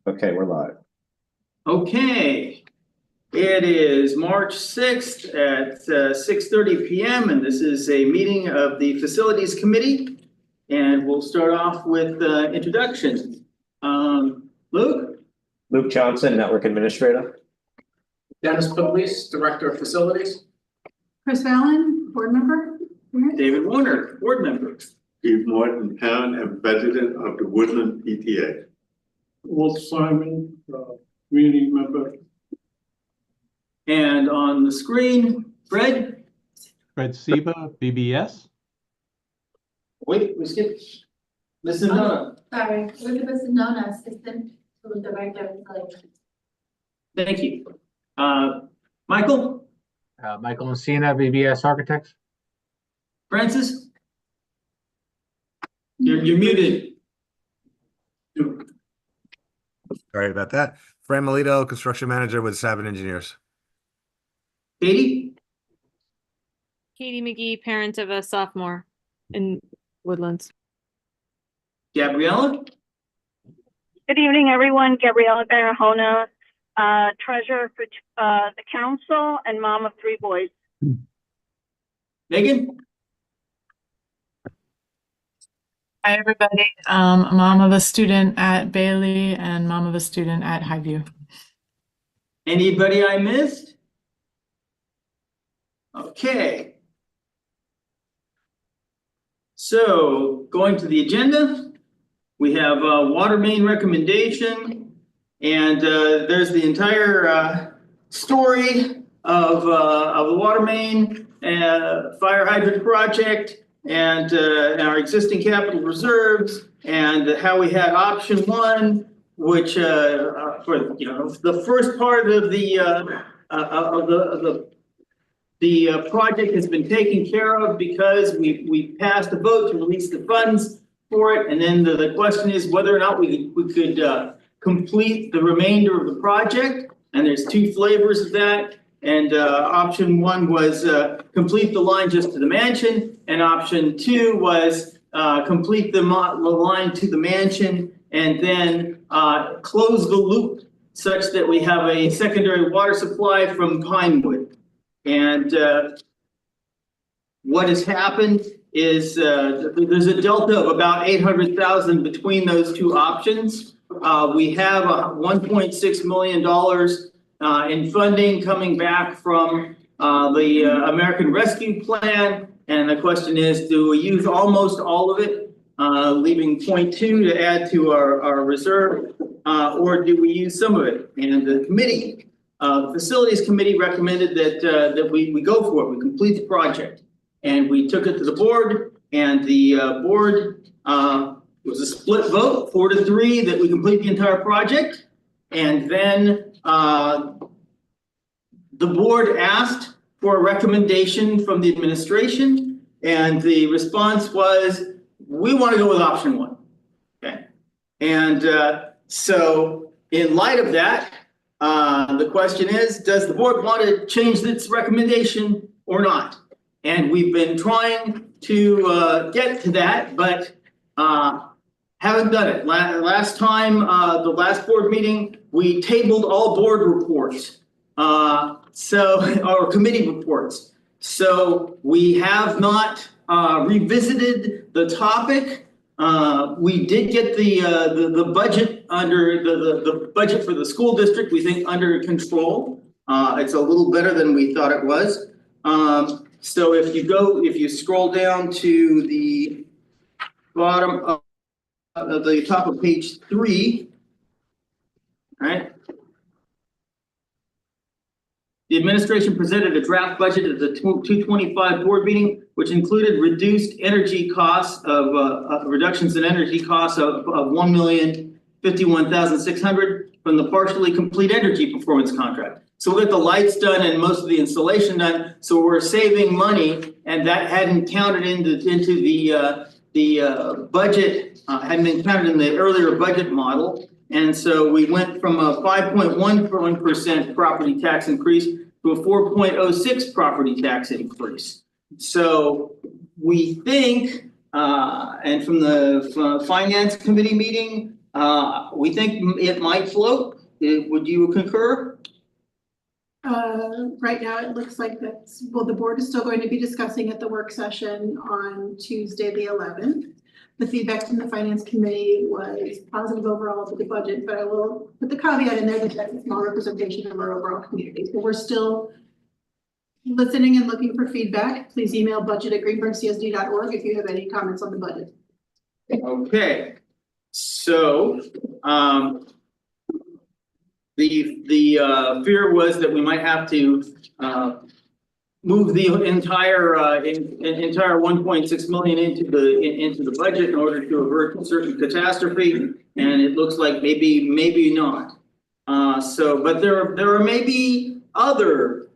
Okay, we're live. Okay, it is March 6th at 6:30 p.m. and this is a meeting of the Facilities Committee. And we'll start off with introductions. Luke? Luke Johnson, Network Administrator. Dennis Pugliese, Director of Facilities. Chris Allen, board member. David Warner, board member. Steve Morton, Town and President of the Woodland PTA. Walt Simon, community member. And on the screen, Fred? Fred Seba, BBS. Wait, we skipped. Listen, Donna. Sorry, Elizabeth Nona, assistant to the director of facilities. Thank you. Michael? Michael Messina, BBS Architects. Francis? You're muted. Sorry about that. Fran Melito, construction manager with Sabin Engineers. Katie? Katie McGee, parent of a sophomore in Woodlands. Gabriella? Good evening, everyone. Gabriella Barahona, treasurer for the council and mom of 3 boys. Megan? Hi, everybody. Mom of a student at Bailey and mom of a student at Highview. Anybody I missed? Okay. So going to the agenda, we have a water main recommendation, and there's the entire story of the water main fire hydrant project, and our existing capital reserves, and how we had option 1, which for the first part of the project has been taken care of because we passed a vote to release the funds for it, and then the question is whether or not we could complete the remainder of the project, and there's 2 flavors of that. And option 1 was complete the line just to the mansion, and option 2 was complete the line to the mansion and then close the loop such that we have a secondary water supply from Pinewood. And what has happened is there's a delta of about 800,000 between those 2 options. We have $1.6 million in funding coming back from the American Rescue Plan, and the question is, do we use almost all of it, leaving 0.2 to add to our reserve, or do we use some of it? And the committee, the Facilities Committee recommended that we go for it, we complete the project, and we took it to the board, and the board was a split vote, 4-3, that we complete the entire project, and then the board asked for a recommendation from the administration, and the response was, we want to go with option 1. Okay. And so in light of that, the question is, does the board want to change its recommendation or not? And we've been trying to get to that, but haven't done it. Last time, the last board meeting, we tabled all board reports, or committee reports. So we have not revisited the topic. We did get the budget under the budget for the school district, we think, under control. It's a little better than we thought it was. So if you scroll down to the bottom of the top of page 3, right? The administration presented a draft budget at the 225 board meeting, which included reduced energy costs of reductions in energy costs of $1,051,600 from the partially complete energy performance contract. So we got the lights done and most of the installation done, so we're saving money, and that hadn't counted into the budget, hadn't been counted in the earlier budget model. And so we went from a 5.1% property tax increase to a 4.06 property tax increase. So we think, and from the finance committee meeting, We think it might float. Would you concur? Right now, it looks like that's, well, the board is still going to be discussing at the work session on Tuesday, the 11th. The feedback from the finance committee was positive overall to the budget, but I will put the caveat in there that that's a small representation of our overall community. So we're still listening and looking for feedback. Please email budget@greenburghcsd.org if you have any comments on the budget. Okay, so, the fear was that we might have to, move the entire, entire 1.6 million into the budget in order to avert a certain catastrophe, and it looks like maybe not. So, but there are maybe other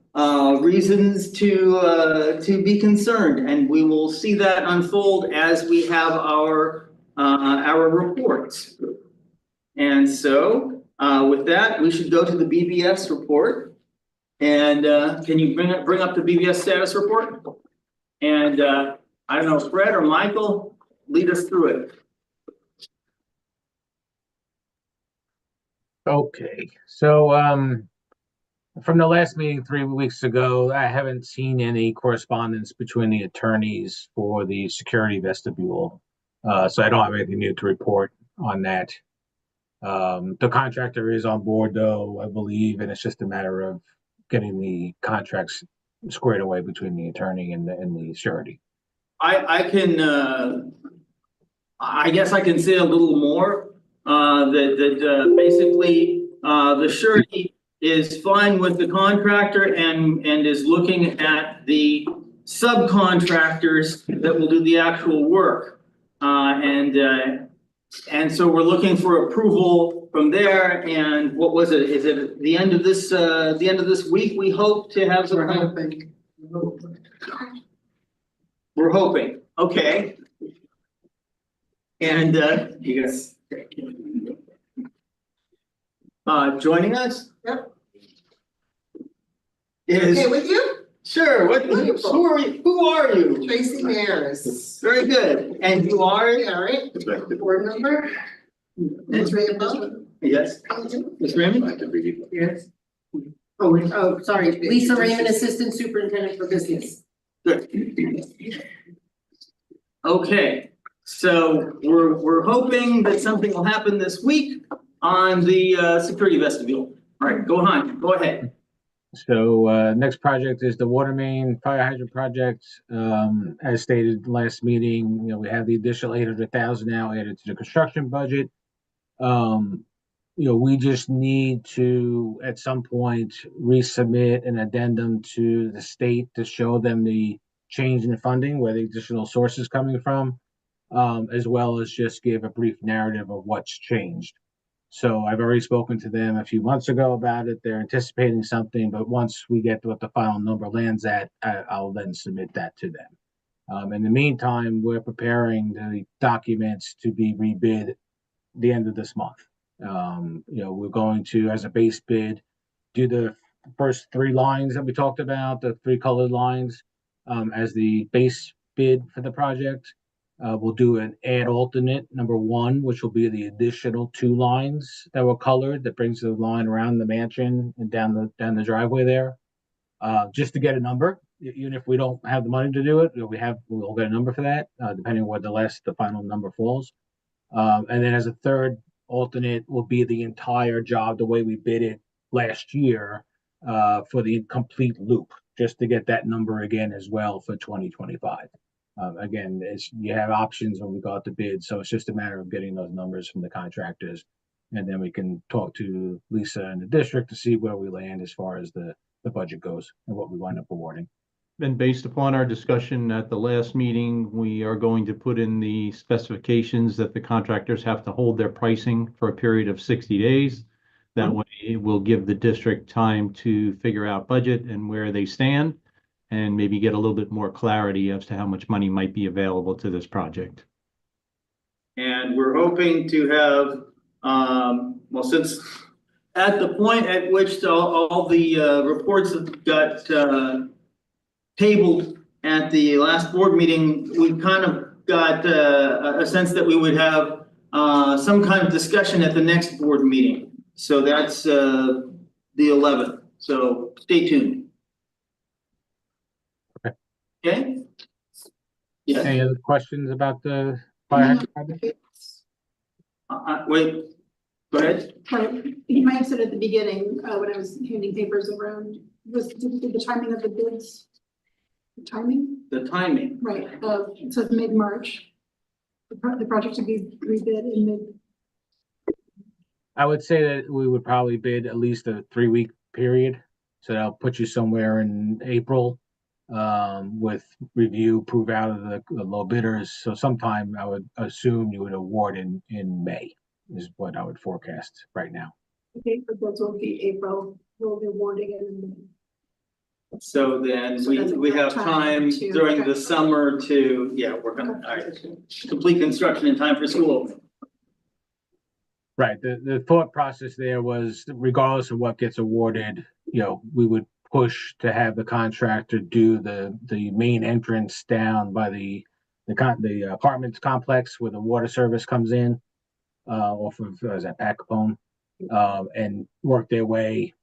reasons to be concerned, and we will see that unfold as we have our reports. And so, with that, we should go to the BBS report. And can you bring up the BBS status report? And I don't know, Fred or Michael, lead us through it. Okay, so from the last meeting 3 weeks ago, I haven't seen any correspondence between the attorneys for the security vestibule. So I don't have anything new to report on that. The contractor is on board though, I believe, and it's just a matter of getting the contracts squared away between the attorney and the surety. I guess I can say a little more, that basically, the surety is fine with the contractor and is looking at the subcontractors that will do the actual work. And so we're looking for approval from there, and what was it? Is it the end of this week? We hope to have some. We're hoping. Okay. And you guys joining us? Yep. Is Okay with you? sure. Wonderful. Who are you? Tracy Maris. Very good. And you are? All right. Board member. Ms. Rainbow. Yes. Ms. Raymond? Yes. Oh, sorry. Lisa Raymond, Assistant Superintendent for Business. Good. Okay, so we're hoping that something will happen this week on the security vestibule. All right, go ahead. So next project is the water main fire hydrant project. As stated last meeting, we have the additional 800,000 now added to the construction budget. We just need to at some point resubmit an addendum to the state to show them the change in the funding, where the additional source is coming from, as well as just give a brief narrative of what's changed. So I've already spoken to them a few months ago about it. They're anticipating something, but once we get to what the final number lands at, I'll then submit that to them. In the meantime, we're preparing the documents to be rebid the end of this month. We're going to, as a base bid, do the first 3 lines that we talked about, the 3 colored lines, as the base bid for the project. We'll do an add alternate number 1, which will be the additional 2 lines that were colored that brings the line around the mansion and down the driveway there, just to get a number. Even if we don't have the money to do it, we'll get a number for that, depending on where the final number falls. And then as a third alternate will be the entire job the way we bid it last year, for the complete loop, just to get that number again as well for 2025. Again, you have options when we go out to bid, so it's just a matter of getting those numbers from the contractors, and then we can talk to Lisa and the district to see where we land as far as the budget goes and what we wind up awarding. And based upon our discussion at the last meeting, we are going to put in the specifications that the contractors have to hold their pricing for a period of 60 days. That way it will give the district time to figure out budget and where they stand, and maybe get a little bit more clarity as to how much money might be available to this project. And we're hoping to have, well, since at the point at which all the reports have got tabled at the last board meeting, we kind of got a sense that we would have some kind of discussion at the next board meeting. So that's, the 11th. So stay tuned. Okay. Okay? Yes. Any other questions about the fire hydrant project? Wait, go ahead. Right, you might have said at the beginning, when I was handing papers around, was the timing of the bids? The timing, The timing. right, so it's mid-March. The project to be rebid in mid, I would say that we would probably bid at least a 3-week period. So that'll put you somewhere in April, with review, prove out of the low bidders. So sometime I would assume you would award in May is what I would forecast right now. okay, but those will be April, we'll be awarding it in May. So then So we that's have time time to- during the okay. summer to, yeah, work on, all right, complete construction in time for school opening. Right. The thought process there was regardless of what gets awarded, we would push to have the contractor do the main entrance down by the apartments complex where the water service comes in, off of, is that Pat Capone? And work their way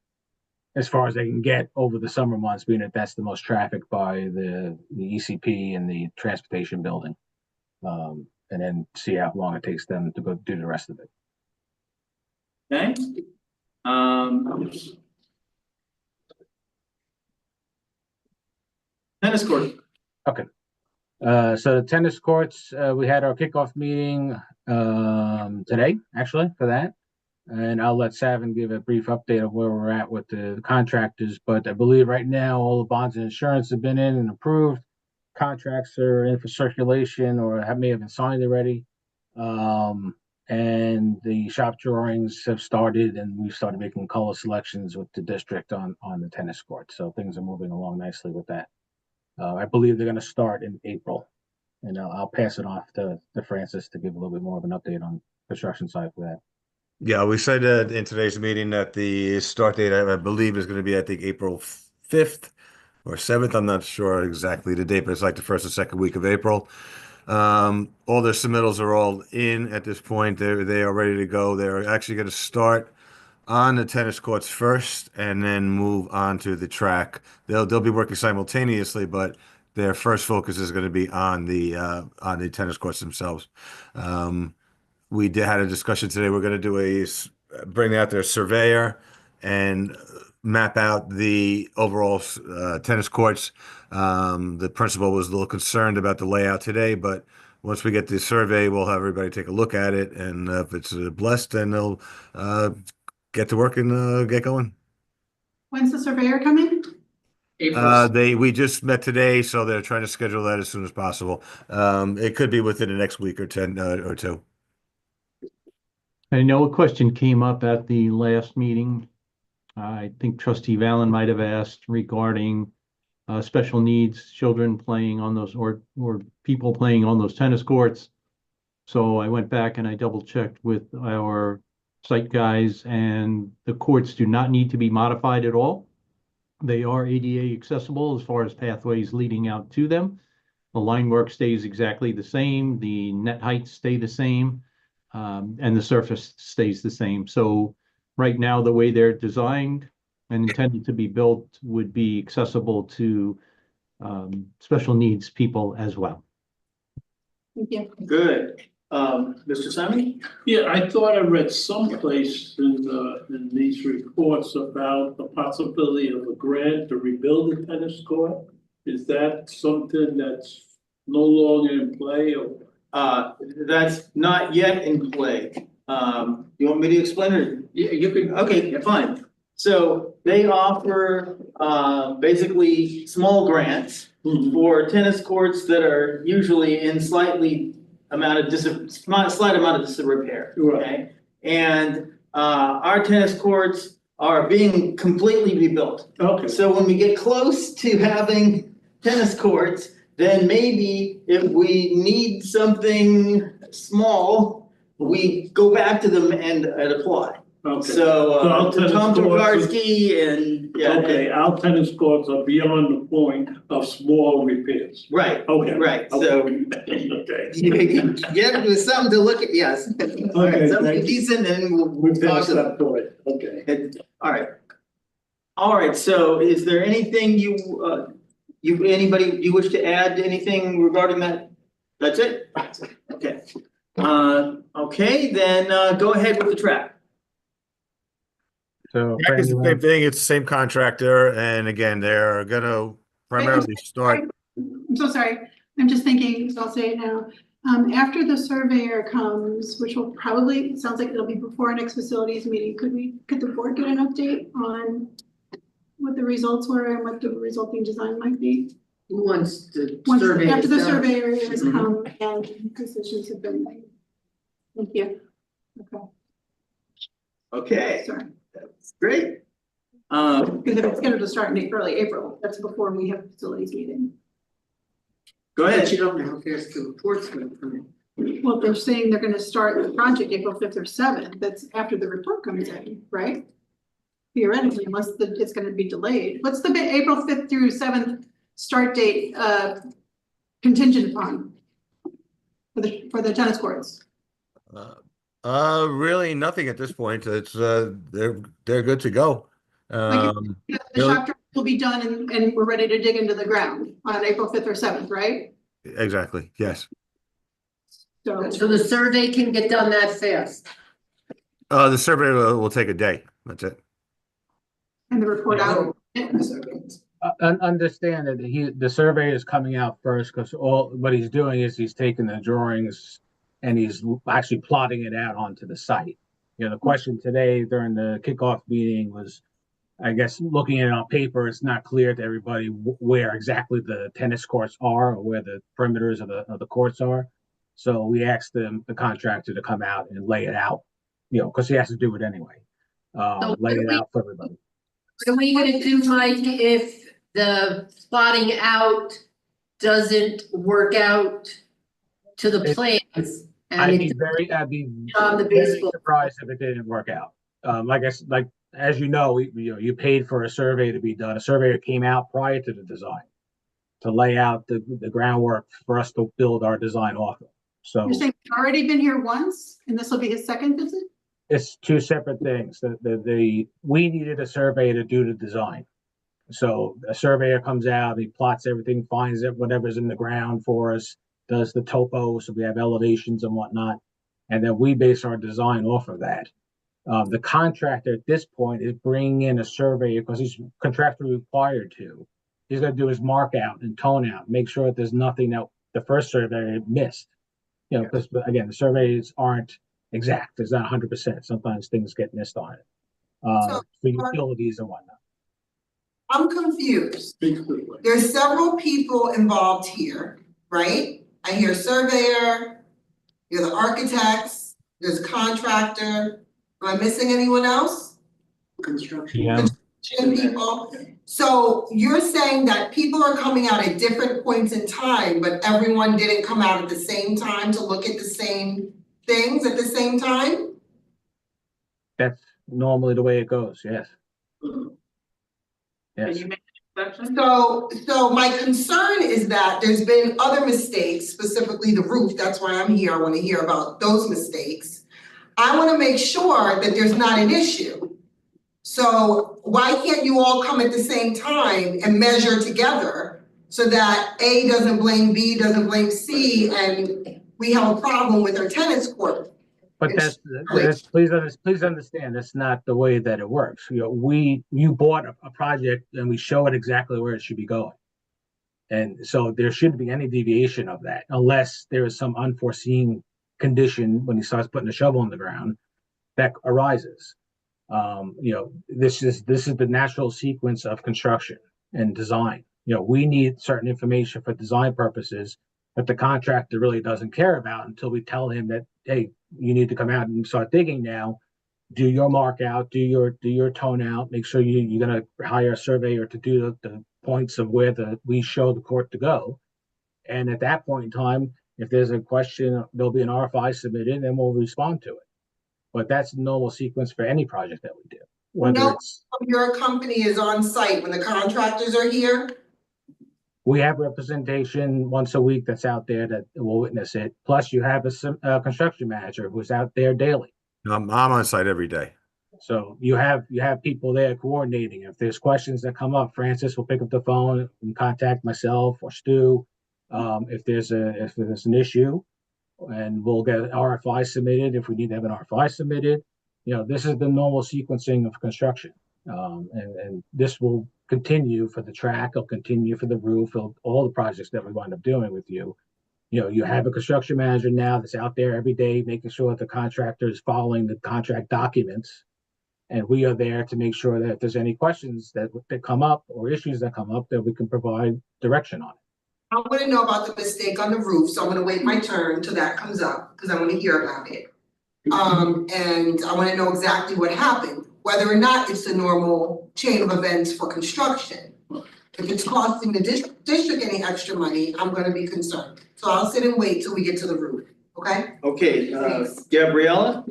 as far as they can get over the summer months, being that that's the most traffic by the ECP and the transportation building. And then see how long it takes them to go do the rest of it. Okay? Tennis court. Okay. So the tennis courts, we had our kickoff meeting today, actually, for that. And I'll let Savin give a brief update of where we're at with the contractors. But I believe right now all the bonds and insurance have been in and approved. Contracts are in for circulation or may have been signed already. And the shop drawings have started, and we've started making color selections with the district on the tennis court. So things are moving along nicely with that. I believe they're going to start in April, and I'll pass it off to Francis to give a little bit more of an update on construction side for that. Yeah, we said in today's meeting that the start date, I believe, is going to be, I think, April 5th or 7th. I'm not sure exactly the date, but it's like the first or second week of April. All their submittals are all in at this point. They are ready to go. They're actually going to start on the tennis courts first and then move on to the track. They'll be working simultaneously, but their first focus is going to be on the tennis courts themselves. We had a discussion today. We're going to bring out their surveyor and map out the overall tennis courts. The principal was a little concerned about the layout today, but once we get the survey, we'll have everybody take a look at it. And if it's blessed, then they'll get to work and get going. When's the surveyor coming? April. We just met today, so they're trying to schedule that as soon as possible. It could be within the next week or 10 or 2. I know a question came up at the last meeting. I think Trustee Valen might have asked regarding special needs children playing on those or people playing on those tennis courts. So I went back and I double checked with our site guys, and the courts do not need to be modified at all. They are ADA accessible as far as pathways leading out to them. The line work stays exactly the same. The net heights stay the same. And the surface stays the same. So right now, the way they're designed and intended to be built would be accessible to special needs people as well. Thank you. Good. Mr. Simon? Yeah, I thought I read someplace in these reports about the possibility of a grant to rebuild the tennis court. Is that something that's no longer in play, or? That's not yet in play. You want me to explain it? Yeah, you could. Okay, fine. So they offer basically small grants for tennis courts that are usually in slight amount of disrepair. Okay, and our tennis courts are being completely rebuilt. Okay. So when we get close to having tennis courts, then maybe if we need something small, we go back to them and apply. Okay. So, our tennis Tom courts are- Tokarski and, yeah. Okay, our tennis courts are beyond the point of small repairs. Right, Okay. right, so. Okay. Yeah, there's something to look at, yes. All right, Okay, something thank you. decent and we'll We talk passed to them. that point, okay. All right. All right, so is there anything anybody, you wish to add anything regarding that? That's it? Okay. Okay, then, go ahead with the track. So, Track is the Brandon, same thing. It's the same contractor, and again, they're gonna primarily start. I'm so sorry. I'm just thinking, so I'll say it now. After the surveyor comes, which will probably, it sounds like it'll be before our next facilities meeting, could the board get an update on what the results were and what the resulting design might be? Once the Once, survey after is the done. surveyor has Mhm. come and decisions have been made. Thank you. Okay, Okay, sorry. that's great. Because if it's scheduled to start in early April, that's before we have facilities meeting. Go But ahead. you don't know how fast the report's gonna come in. Well, they're saying they're gonna start the project April 5th or 7th. That's after the report comes in, right? Theoretically, unless it's gonna be delayed. What's the April 5th through 7th start date contingent upon? For the tennis courts? Really nothing at this point. It's they're good to go. The really- shock trap will be done and we're ready to dig into the ground on April 5th or 7th, right? Exactly, yes. So the survey can get done that fast. The survey will take a day. That's it. And the report out. understand that the survey is coming out first, because what he's doing is he's taking the drawings and he's actually plotting it out onto the site. The question today during the kickoff meeting was, I guess, looking at it on paper, it's not clear to everybody where exactly the tennis courts are or where the perimeters of the courts are. So we asked the contractor to come out and lay it out, because he has to do it anyway. Lay it out for everybody. What are we gonna do, Mike, if the plotting out doesn't work out to the plans? I'd be very surprised if it didn't work out. As you know, you paid for a survey to be done. A surveyor came out prior to the design to lay out the groundwork for us to build our design off of. So You're saying he's already been here once and this will be his second visit? it's two separate things. We needed a survey to do the design. So a surveyor comes out, he plots everything, finds it, whatever's in the ground for us, does the topo, so we have elevations and whatnot. And then we base our design off of that. The contractor at this point is bringing in a surveyor because he's contractually required to. He's going to do his mark out and tone out, make sure that there's nothing that the first surveyor missed. Because again, the surveys aren't exact. It's not 100%. Sometimes things get missed on it. For utilities and whatnot. I'm confused. There's several people involved here, right? I hear surveyor, you're the architects, there's a contractor. Am I missing anyone else? Construction. Yeah. People. So you're saying that people are coming out at different points in time, but everyone didn't come out at the same time to look at the same things at the same time? That's normally the way it goes, yes. Yes. So my concern is that there's been other mistakes, specifically the roof. That's why I'm here. I want to hear about those mistakes. I want to make sure that there's not an issue. So why can't you all come at the same time and measure together so that A doesn't blame B, doesn't blame C, and we have a problem with our tennis court? But please understand, that's not the way that it works. You bought a project and we show it exactly where it should be going. And so there shouldn't be any deviation of that unless there is some unforeseen condition when he starts putting a shovel in the ground that arises. This is the natural sequence of construction and design. We need certain information for design purposes that the contractor really doesn't care about until we tell him that, hey, you need to come out and start digging now. Do your mark out, do your tone out, make sure you're gonna hire a surveyor to do the points of where we show the court to go. And at that point in time, if there's a question, there'll be an RFI submitted and we'll respond to it. but that's the normal sequence for any project that we do. Whether No, it's, your company is on site when the contractors are here. we have representation once a week that's out there that will witness it. Plus you have a construction manager who's out there daily. I'm on site every day. So you have people there coordinating. If there's questions that come up, Francis will pick up the phone and contact myself or Stu. If there's an issue, and we'll get an RFI submitted if we need to have an RFI submitted. You know, this is the normal sequencing of construction. And this will continue for the track, it'll continue for the roof, all the projects that we wind up doing with you. You know, you have a construction manager now that's out there every day, making sure that the contractor is following the contract documents. And we are there to make sure that if there's any questions that come up or issues that come up, that we can provide direction on it. I want to know about the mistake on the roof, so I'm going to wait my turn till that comes up because I want to hear about it. And I want to know exactly what happened, whether or not it's a normal chain of events for construction. If it's costing the district any extra money, I'm going to be concerned. So I'll sit and wait till we get to the roof, okay? Okay, Gabriella?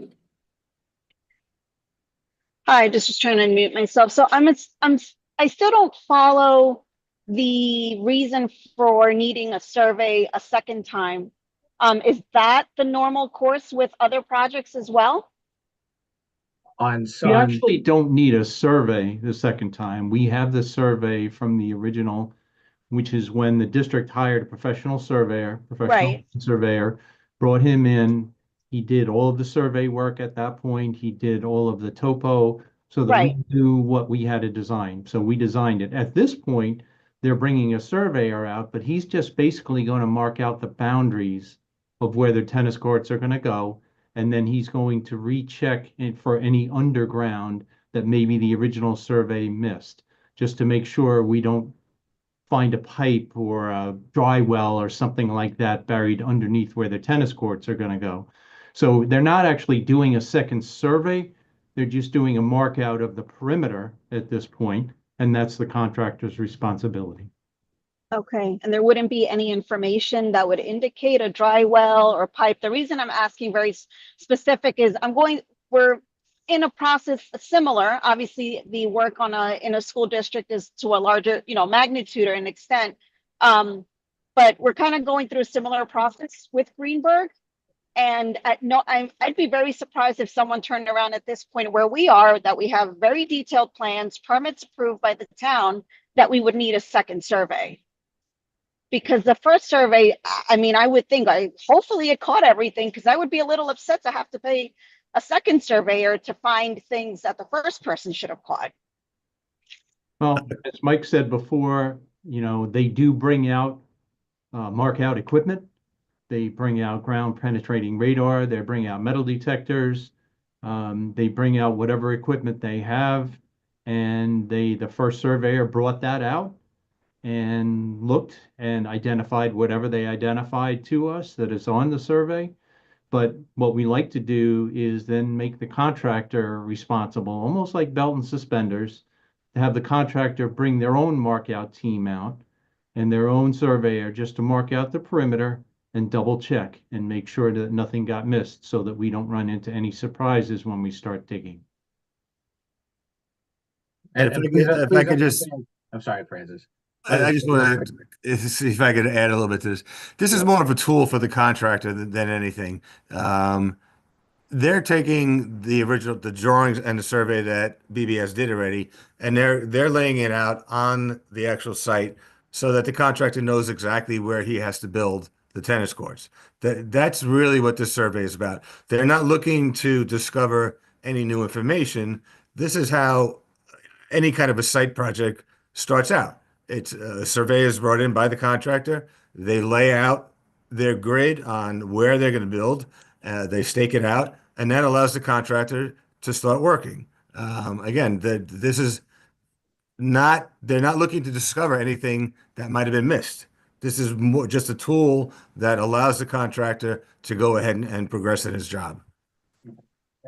Hi, just was trying to unmute myself. So I still don't follow the reason for needing a survey a second time. Is that the normal course with other projects as well? We actually don't need a survey the second time. We have the survey from the original, which is when the district hired a professional surveyor, brought him in. He did all of the survey work at that point. He did all of the topo so that we knew what we had to design. So we designed it. At this point, they're bringing a surveyor out, but he's just basically going to mark out the boundaries of where the tennis courts are going to go. And then he's going to recheck it for any underground that maybe the original survey missed, just to make sure we don't find a pipe or a dry well or something like that buried underneath where the tennis courts are going to go. So they're not actually doing a second survey. They're just doing a mark out of the perimeter at this point, and that's the contractor's responsibility. Okay, and there wouldn't be any information that would indicate a dry well or pipe. The reason I'm asking very specific is we're in a process similar. Obviously, the work in a school district is to a larger, magnitude or an extent. But we're kind of going through a similar process with Greenburgh. And I'd be very surprised if someone turned around at this point where we are, that we have very detailed plans, permits approved by the town, that we would need a second survey. Because the first survey, I would think, hopefully it caught everything, because I would be a little upset to have to pay a second surveyor to find things that the first person should have caught. Well, as Mike said before, they do bring out, mark out equipment. They bring out ground penetrating radar. They bring out metal detectors. They bring out whatever equipment they have. And the first surveyor brought that out and looked and identified whatever they identified to us that is on the survey. But what we like to do is then make the contractor responsible, almost like belt and suspenders, to have the contractor bring their own mark out team out and their own surveyor just to mark out the perimeter and double check and make sure that nothing got missed so that we don't run into any surprises when we start digging. And if I could just, I'm sorry, Francis. I just want to see if I could add a little bit to this. This is more of a tool for the contractor than anything. They're taking the drawings and the survey that BBS did already, and they're laying it out on the actual site so that the contractor knows exactly where he has to build the tennis courts. That's really what this survey is about. They're not looking to discover any new information. This is how any kind of a site project starts out. It's a survey is brought in by the contractor. They lay out their grid on where they're going to build. They stake it out, and that allows the contractor to start working. Again, this is not, they're not looking to discover anything that might have been missed. This is more just a tool that allows the contractor to go ahead and progress in his job.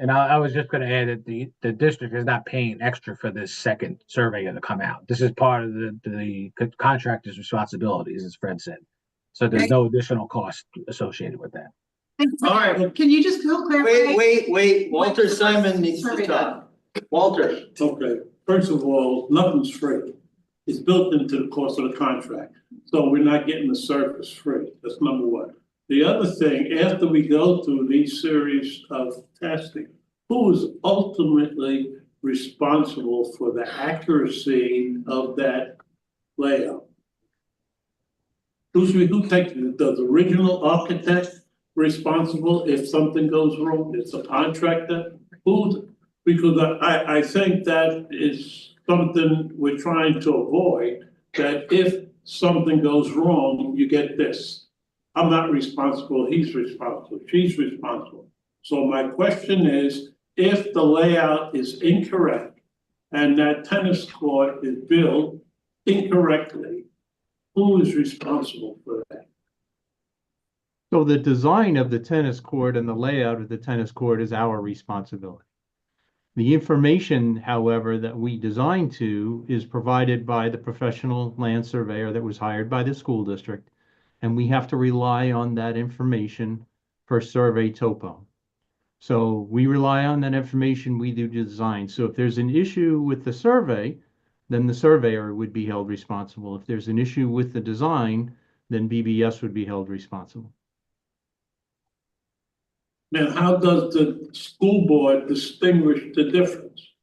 And I was just going to add that the district is not paying extra for this second surveyor to come out. This is part of the contractor's responsibilities, as Fred said. So there's no additional cost associated with that. All right. Can you just clarify? Wait, Walter Simon needs to Survey talk. Walter, Okay, first of all, nothing's free. It's built into the cost of the contract, so we're not getting the service free. That's number one. The other thing, after we go through these series of testing, who is ultimately responsible for the accuracy of that layout? Who takes it? Does the original architect responsible if something goes wrong? It's a contractor? Because I think that is something we're trying to avoid, that if something goes wrong, you get this. I'm not responsible, he's responsible, she's responsible. So my question is, if the layout is incorrect and that tennis court is built incorrectly, who is responsible for that? So the design of the tennis court and the layout of the tennis court is our responsibility. The information, however, that we design to is provided by the professional land surveyor that was hired by the school district, and we have to rely on that information for survey topo. So we rely on that information, we do design. So if there's an issue with the survey, then the surveyor would be held responsible. If there's an issue with the design, then BBS would be held responsible. Now, how does the school board distinguish the difference?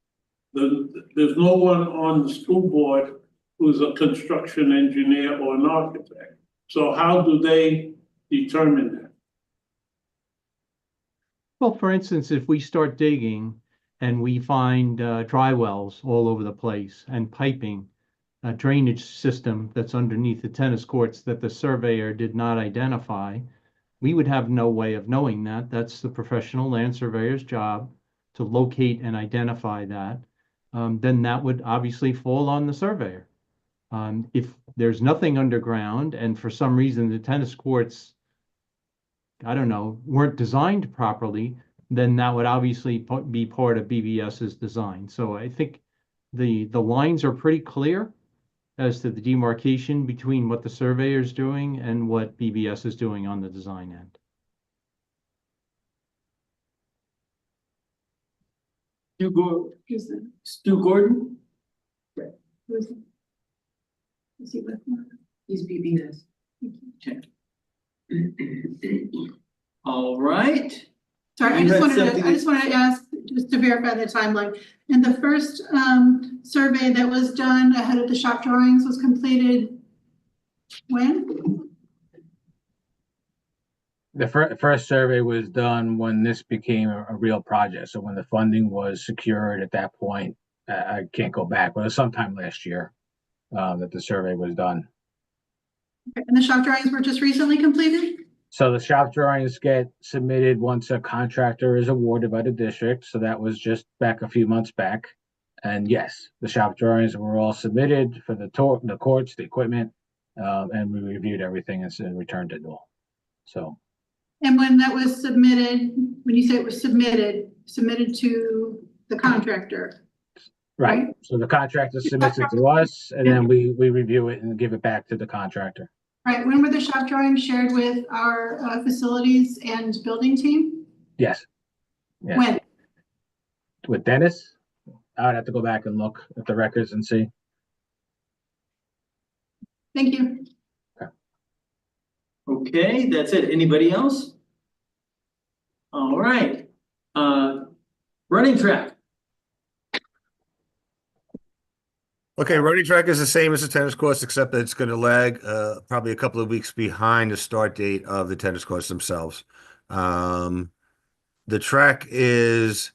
There's no one on the school board who's a construction engineer or an architect. So how do they determine that? Well, for instance, if we start digging and we find dry wells all over the place and piping, a drainage system that's underneath the tennis courts that the surveyor did not identify, we would have no way of knowing that. That's the professional land surveyor's job to locate and identify that. Then that would obviously fall on the surveyor. If there's nothing underground and for some reason the tennis courts, I don't know, weren't designed properly, then that would obviously be part of BBS's design. So I think the lines are pretty clear as to the demarcation between what the surveyor is doing and what BBS is doing on the design end. Stu Gordon? Who's it? Is he with me? He's BBS. All right. Sorry, I You just had wanted something to ask, just to verify the timeline. And the first survey that was done ahead of the shop drawings was completed when? The first survey was done when this became a real project. So when the funding was secured at that point, I can't go back, but it was sometime last year that the survey was done. And the shop drawings were just recently completed? So the shop drawings get submitted once a contractor is awarded by the district. So that was just back a few months back. And yes, the shop drawings were all submitted for the courts, the equipment, and we reviewed everything and returned it all. So. And when that was submitted, when you say it was submitted to the contractor? Right. So the contractor submits it to us and then we review it and give it back to the contractor. Right. When were the shop drawings shared with our facilities and building team? Yes. Yeah. When? With Dennis? I would have to go back and look at the records and see. Thank you. Okay, that's it. Anybody else? All right. Running track. Okay, running track is the same as the tennis courts, except that it's going to lag probably a couple of weeks behind the start date of the tennis courts themselves. The track is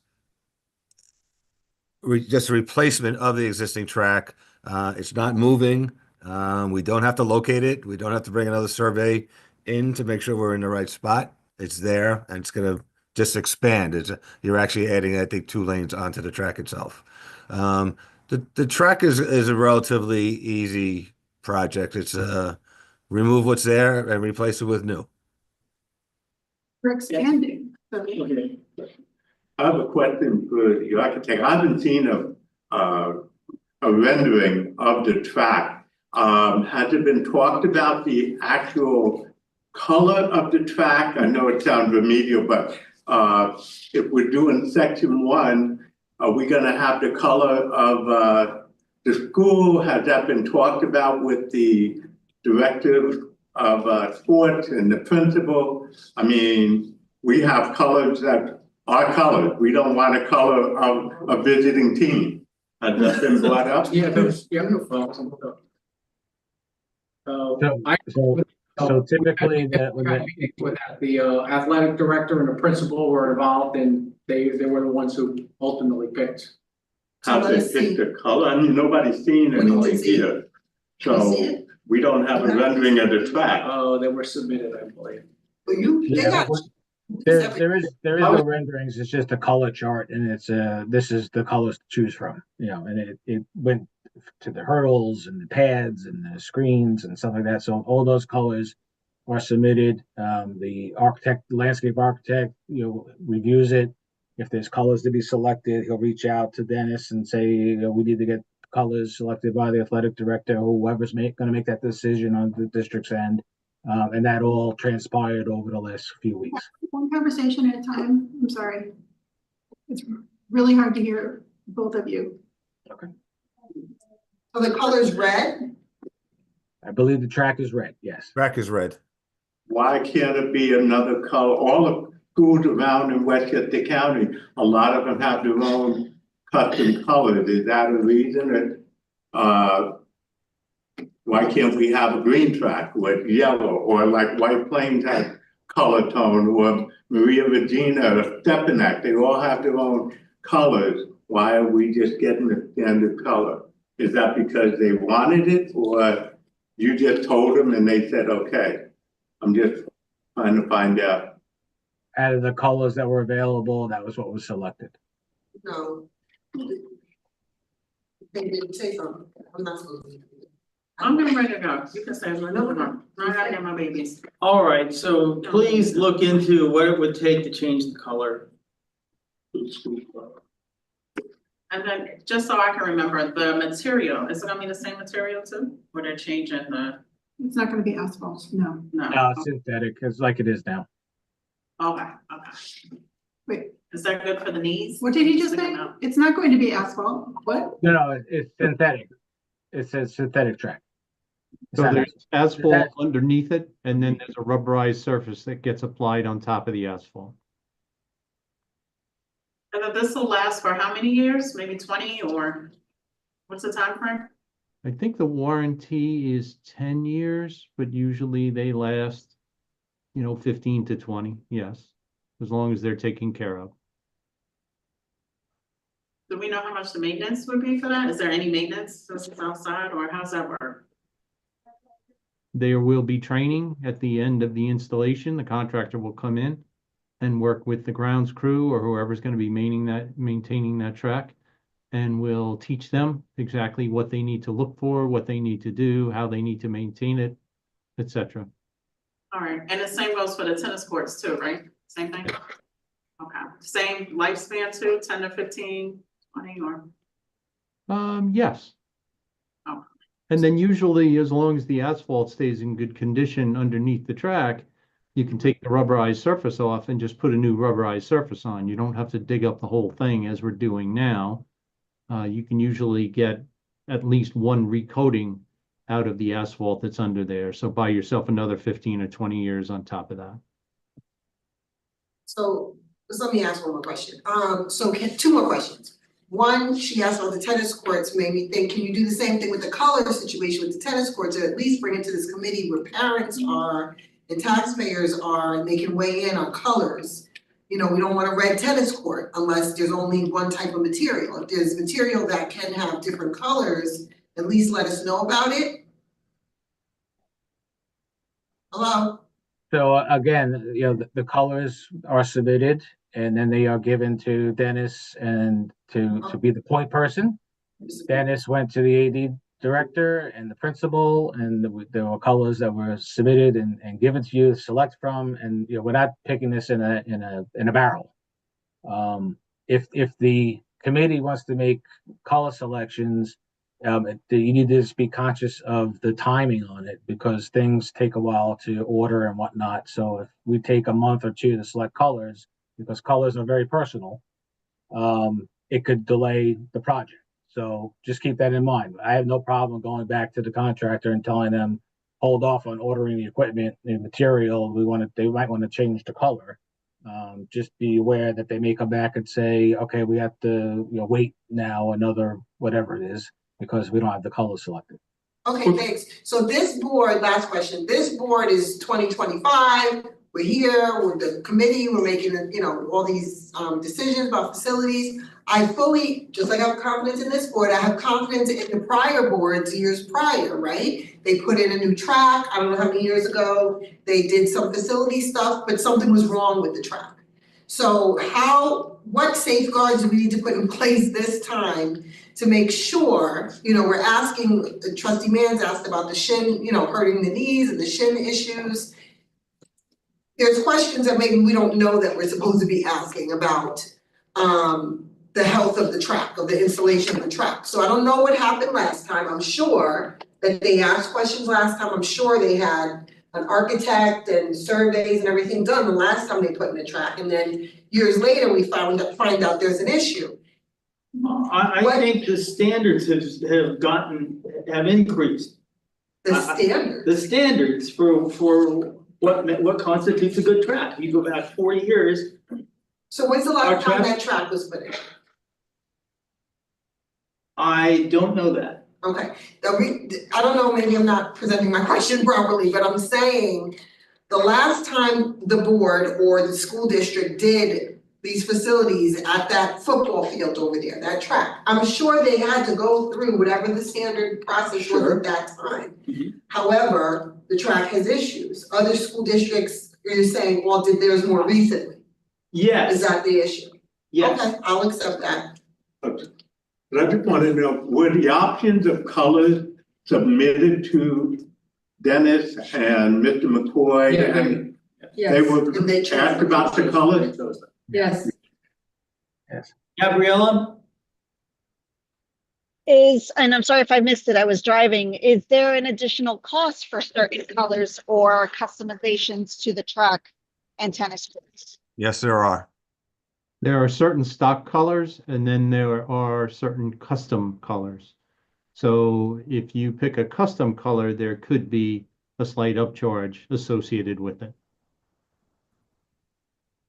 just a replacement of the existing track. It's not moving. We don't have to locate it. We don't have to bring another survey in to make sure we're in the right spot. It's there, and it's going to just expand. You're actually adding, I think, 2 lanes onto the track itself. The track is a relatively easy project. It's remove what's there and replace it with new. We're expanding. Okay. I have a question for the architect. I haven't seen a rendering of the track. Has it been talked about the actual color of the track? I know it sounds remedial, but if we're doing section 1, are we gonna have the color of the school? Has that been talked about with the director of sports and the principal? I mean, we have colors that are colored. We don't want a color of a visiting team. Has that been brought up? Yeah, there's, yeah. So typically The athletic director and the principal were involved and they were the ones who ultimately picked. Have they picked the color? I mean, nobody's seen it all here. So we don't have a rendering of the track. Oh, they were submitted, I believe. There is no renderings, it's just a color chart and it's this is the colors to choose from, you know, and it went to the hurdles and the pads and the screens and stuff like that. So all those colors are submitted. The landscape architect, you know, reviews it. If there's colors to be selected, he'll reach out to Dennis and say, you know, we need to get colors selected by the athletic director, whoever's going to make that decision on the district's end. And that all transpired over the last few weeks. One conversation at a time. I'm sorry. It's really hard to hear both of you. Okay. So the color's red? I believe the track is red, yes. Track is red. Why can't it be another color? All the schools around in Westchester County, a lot of them have their own custom colors. Is that a reason that, why can't we have a green track with yellow, or like White Plains has color tone, or Maria Regina or Stepanak, they all have their own colors. Why are we just getting the standard color? Is that because they wanted it, or you just told them and they said, okay? I'm just trying to find out. Out of the colors that were available, that was what was selected. No. They didn't say something. I'm not supposed to. I'm getting ready to go. You can say, no, I gotta get my babies. All right, so please look into what it would take to change the color. And then, just so I can remember, the material, is it gonna be the same material too? Or they're changing the, It's not gonna be asphalt, no. no? No, synthetic, it's like it is now. Okay, okay. Wait, Is that good for the knees? what did he just say? It's not going to be asphalt. What? No, it's synthetic. It says synthetic track. So there's asphalt underneath it, and then there's a rubberized surface that gets applied on top of the asphalt. And then this will last for how many years? Maybe 20, or what's the time frame? I think the warranty is 10 years, but usually they last, 15 to 20, yes, as long as they're taken care of. Do we know how much the maintenance would be for that? Is there any maintenance since it's outside, or how's that work? There will be training at the end of the installation. The contractor will come in and work with the grounds crew or whoever's going to be maintaining that track, and we'll teach them exactly what they need to look for, what they need to do, how they need to maintain it, etc. All right, and the same goes for the tennis courts too, right? Same thing? Okay, same lifespan too, 10 to 15, 20, or? Yes. Oh. And then usually, as long as the asphalt stays in good condition underneath the track, you can take the rubberized surface off and just put a new rubberized surface on. You don't have to dig up the whole thing as we're doing now. You can usually get at least one recoating out of the asphalt that's under there. So buy yourself another 15 or 20 years on top of that. So let me ask one more question. Two more questions. One, she asked about the tennis courts, made me think, can you do the same thing with the color situation with the tennis courts, or at least bring it to this committee where parents are and taxpayers are, and they can weigh in on colors? We don't want a red tennis court unless there's only one type of material. If there's material that can have different colors, at least let us know about it. Hello? So again, the colors are submitted and then they are given to Dennis and to be the point person. Dennis went to the AD director and the principal, and there were colors that were submitted and given to you to select from. And we're not picking this in a barrel. If the committee wants to make color selections, You need to just be conscious of the timing on it because things take a while to order and whatnot. So if we take a month or two to select colors, because colors are very personal, it could delay the project. So just keep that in mind. I have no problem going back to the contractor and telling them, hold off on ordering the equipment and material. They might want to change the color. Just be aware that they may come back and say, okay, we have to, wait now another whatever it is because we don't have the color selected. Okay, thanks. So this board, last question, this board is 2025. We're here with the committee, we're making, all these decisions about facilities. I fully, just like I have confidence in this board, I have confidence in the prior boards years prior, right? They put in a new track, I don't know how many years ago, they did some facility stuff, but something was wrong with the track. So what safeguards do we need to put in place this time to make sure, we're asking, Trustee Mann's asked about the shin, hurting the knees and the shin issues. There's questions that maybe we don't know that we're supposed to be asking about the health of the track, of the installation of the track. So I don't know what happened last time. I'm sure that they asked questions last time. I'm sure they had an architect and surveys and everything done the last time they put in the track. And then years later, we find out there's an issue. I think the standards have increased. The standards? The standards for what constitutes a good track. You go back 40 years. So when's the last time that track was put in? I don't know that. Okay, I don't know, maybe I'm not presenting my question properly, but I'm saying the last time the board or the school district did these facilities at that football field over there, that track, I'm sure they had to go through whatever the standard process was at that time. Mm-hmm. However, the track has issues. Other school districts, you're saying, well, there's more recently. Yes. Is that the issue? Yes. Okay, I'll accept that. Okay. But I just want to know, were the options of colors submitted to Dennis and Mr. McCoy? Yeah, And Yes. they were asked about the colors? Yes. Gabriella? And I'm sorry if I missed it, I was driving, is there an additional cost for certain colors or customizations to the track and tennis courts? Yes, there are. There are certain stock colors and then there are certain custom colors. So if you pick a custom color, there could be a slight upcharge associated with it.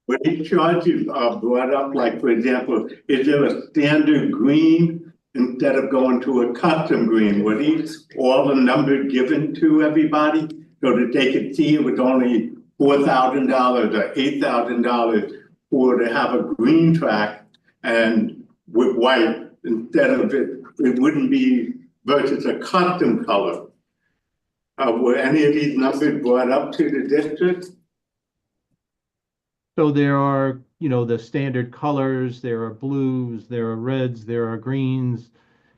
When these charges are brought up, like for example, is there a standard green instead of going to a custom green? Were these all the numbers given to everybody so that they could see it was only $4,000 or $8,000 for to have a green track and with white instead of it wouldn't be versus a custom color? Were any of these numbers brought up to the district? So there are, the standard colors, there are blues, there are reds, there are greens.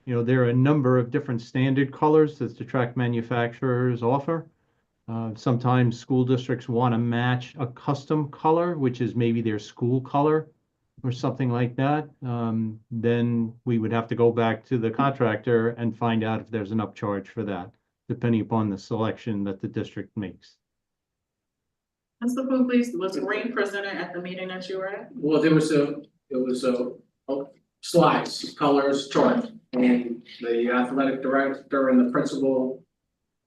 There are a number of different standard colors that the track manufacturers offer. Sometimes school districts want to match a custom color, which is maybe their school color or something like that. Then we would have to go back to the contractor and find out if there's an upcharge for that, depending upon the selection that the district makes. Mr. Fu, please, was green presented at the meeting that you were at? Well, there was a slides, colors, chart, and the athletic director and the principal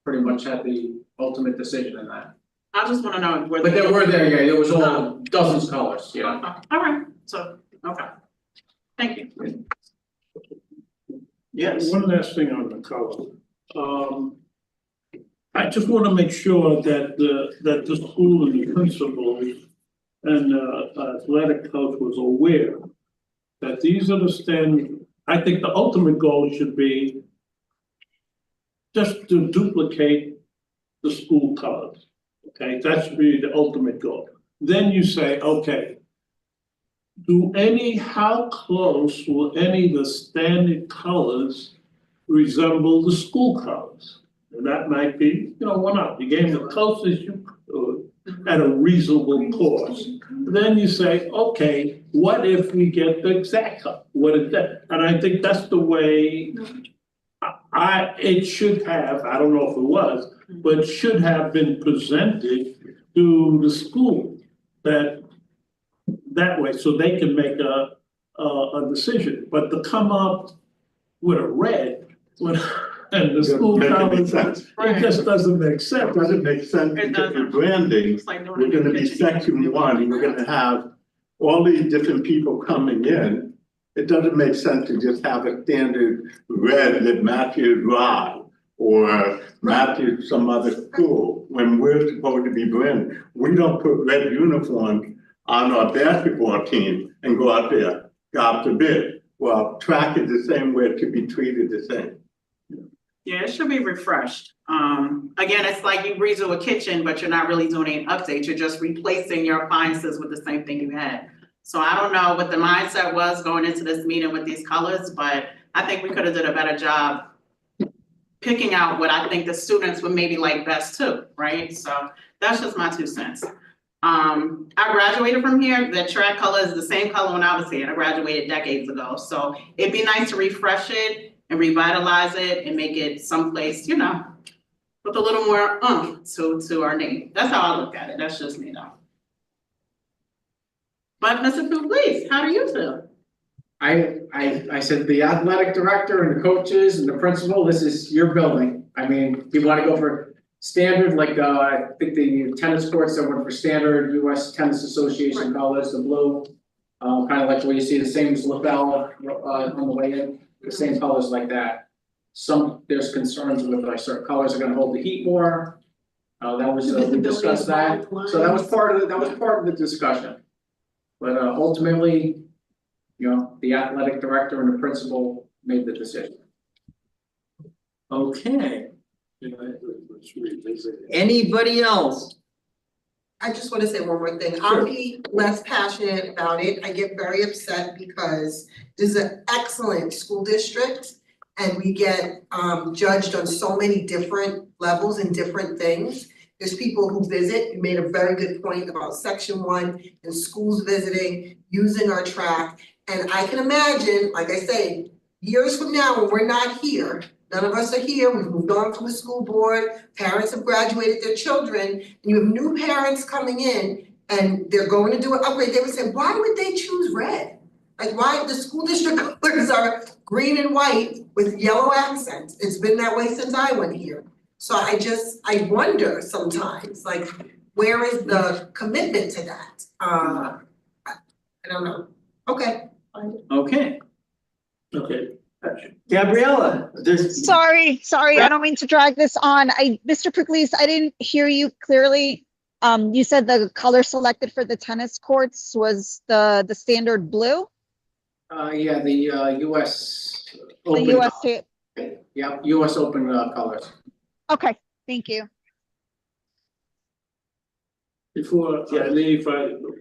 pretty much had the ultimate decision in that. I just wanna know. But there were there was all dozens of colors, yeah. Okay. All right, so, okay. Thank you. Yes. One last thing on the color. I just want to make sure that the school and the principal and athletic coach was aware that these are the standard. I think the ultimate goal should be just to duplicate the school colors. Okay, that should be the ultimate goal. Then you say, okay, how close will any of the standard colors resemble the school colors? And that might be, why not? You gave the closest you could at a reasonable cost. Then you say, okay, what if we get the exact color? What is that? And I think that's the way It should have, I don't know if it was, but should have been presented to the school that way, so they can make a decision. But to come up with a red, and the school Doesn't make any comments, sense. it just doesn't make sense. Doesn't make sense It because the doesn't. branding, It's like doing we're a gonna be kitchen. section one, we're gonna have all these different people coming in. It doesn't make sense to just have a standard red that matches Rye or matches some other school when we're supposed to be branded. We don't put red uniforms on our basketball team and go out there, God forbid. Well, track is the same way, it should be treated the same. Yeah, it should be refreshed. Again, it's like you rezone a kitchen, but you're not really doing any updates. You're just replacing your appliances with the same thing you had. So I don't know what the mindset was going into this meeting with these colors, but I think we could have did a better job picking out what I think the students would maybe like best too, right? So that's just my 2 cents. I graduated from here. The track color is the same color when I was here. I graduated decades ago. So it'd be nice to refresh it and revitalize it and make it someplace, you know, with a little more to our name. That's how I look at it. That's just me though. But Mr. Fu, please, how do you feel? I said the athletic director and the coaches and the principal, this is your building. I mean, you wanna go for standard, like, I think the tennis courts that went for standard US Tennis Association colors, the blue. Kind of like where you see the same as lapel, on the way in, the same colors like that. There's concerns with like certain colors are gonna hold the heat more. That was, we discussed that, so that was part of the discussion. But ultimately, you know, the athletic director and the principal made the decision. Okay. Let's revisit it. Anybody else? I just want to say one more thing. Sure. I'll be less passionate about it. I get very upset because this is an excellent school district. And we get judged on so many different levels and different things. There's people who visit. You made a very good point about section 1 and schools visiting, using our track. And I can imagine, like I say, years from now when we're not here, none of us are here, we've moved on from the school board, parents have graduated their children, and you have new parents coming in and they're going to do an upgrade. They would say, why would they choose red? Like, why? The school district colors are green and white with yellow accents. It's been that way since I went here. So I wonder sometimes, like, where is the commitment to that? I don't know. Okay. Okay. Okay. Gabriella, Sorry, I don't mean to drag this on. Mr. Pugliese, I didn't hear you clearly. You said the color selected for the tennis courts was the standard blue? Yeah, the US. The Open US, Yeah, US Open colors. okay, thank you. Before I leave,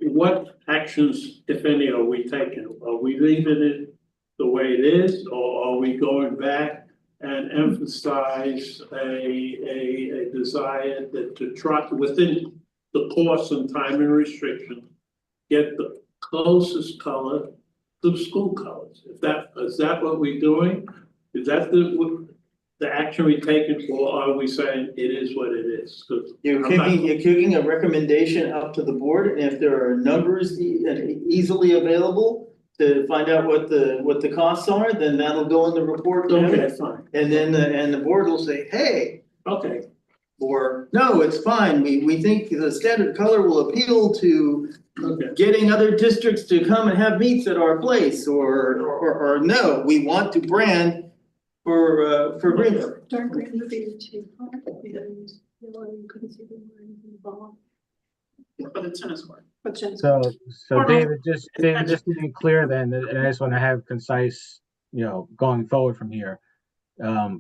what actions, if any, are we taking? Are we leaving it the way it is, or are we going back and emphasize a desire that to try within the course and time and restriction, get the closest color to the school colors? Is that what we're doing? Is that the action we're taking, or are we saying it is what it is? You're kicking a recommendation up to the board, and if there are numbers easily available to find out what the costs are, then that'll go in the report. Okay, fine. And then the board will say, hey. Okay. Or, no, it's fine, we think the standard color will appeal to getting other districts to come and have meets at our place, or no, we want to brand for Greenburgh. Dark green would be too hot, and yellow, you couldn't see the lines in the ball. For the tennis court. So David, just to be clear then, and I just want to have concise, going forward from here.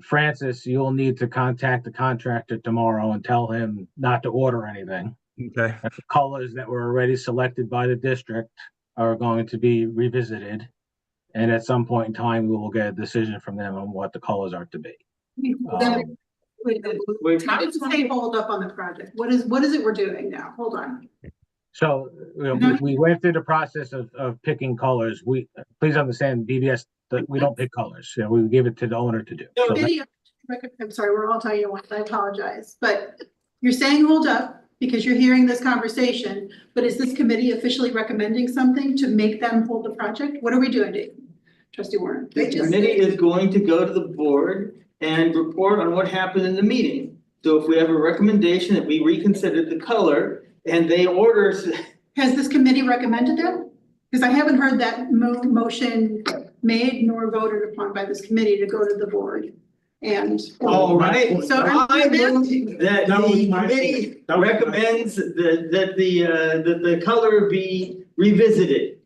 Francis, you'll need to contact the contractor tomorrow and tell him not to order anything. Okay. The colors that were already selected by the district are going to be revisited. And at some point in time, we will get a decision from them on what the colors are to be. Wait, how did you say hold up on the project? What is it we're doing now? Hold on. So we went through the process of picking colors. Please understand, BBS, that we don't pick colors. We give it to the owner to do. So So video I'm sorry, we're all talking at once, I apologize, but you're saying hold up because you're hearing this conversation, but is this committee officially recommending something to make them hold the project? What are we doing, Dave? Trustee Warren? The committee is going to go to the board and report on what happened in the meeting. So if we have a recommendation that we reconsider the color and they order. Has this committee recommended them? Because I haven't heard that motion made nor voted upon by this committee to go to the board. And. All right, So I move that That was the my committee fault. That was my recommends that the color be revisited.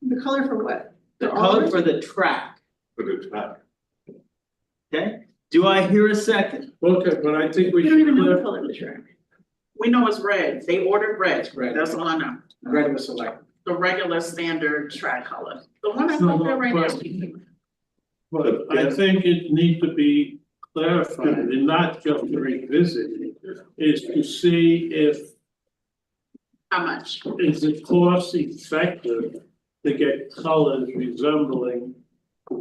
the color for what? The For color all? for the track, For the track. okay? Do I hear a second? Okay, but I think we We don't should even know the clear, color of the track. We know it's red. They ordered red. Red. That's all I know. Red was selected. The regular standard track color. The one that's up there right now. but I think it needs to be clarified and not just revisited, is to see if How much? is it cost effective to get colors resembling.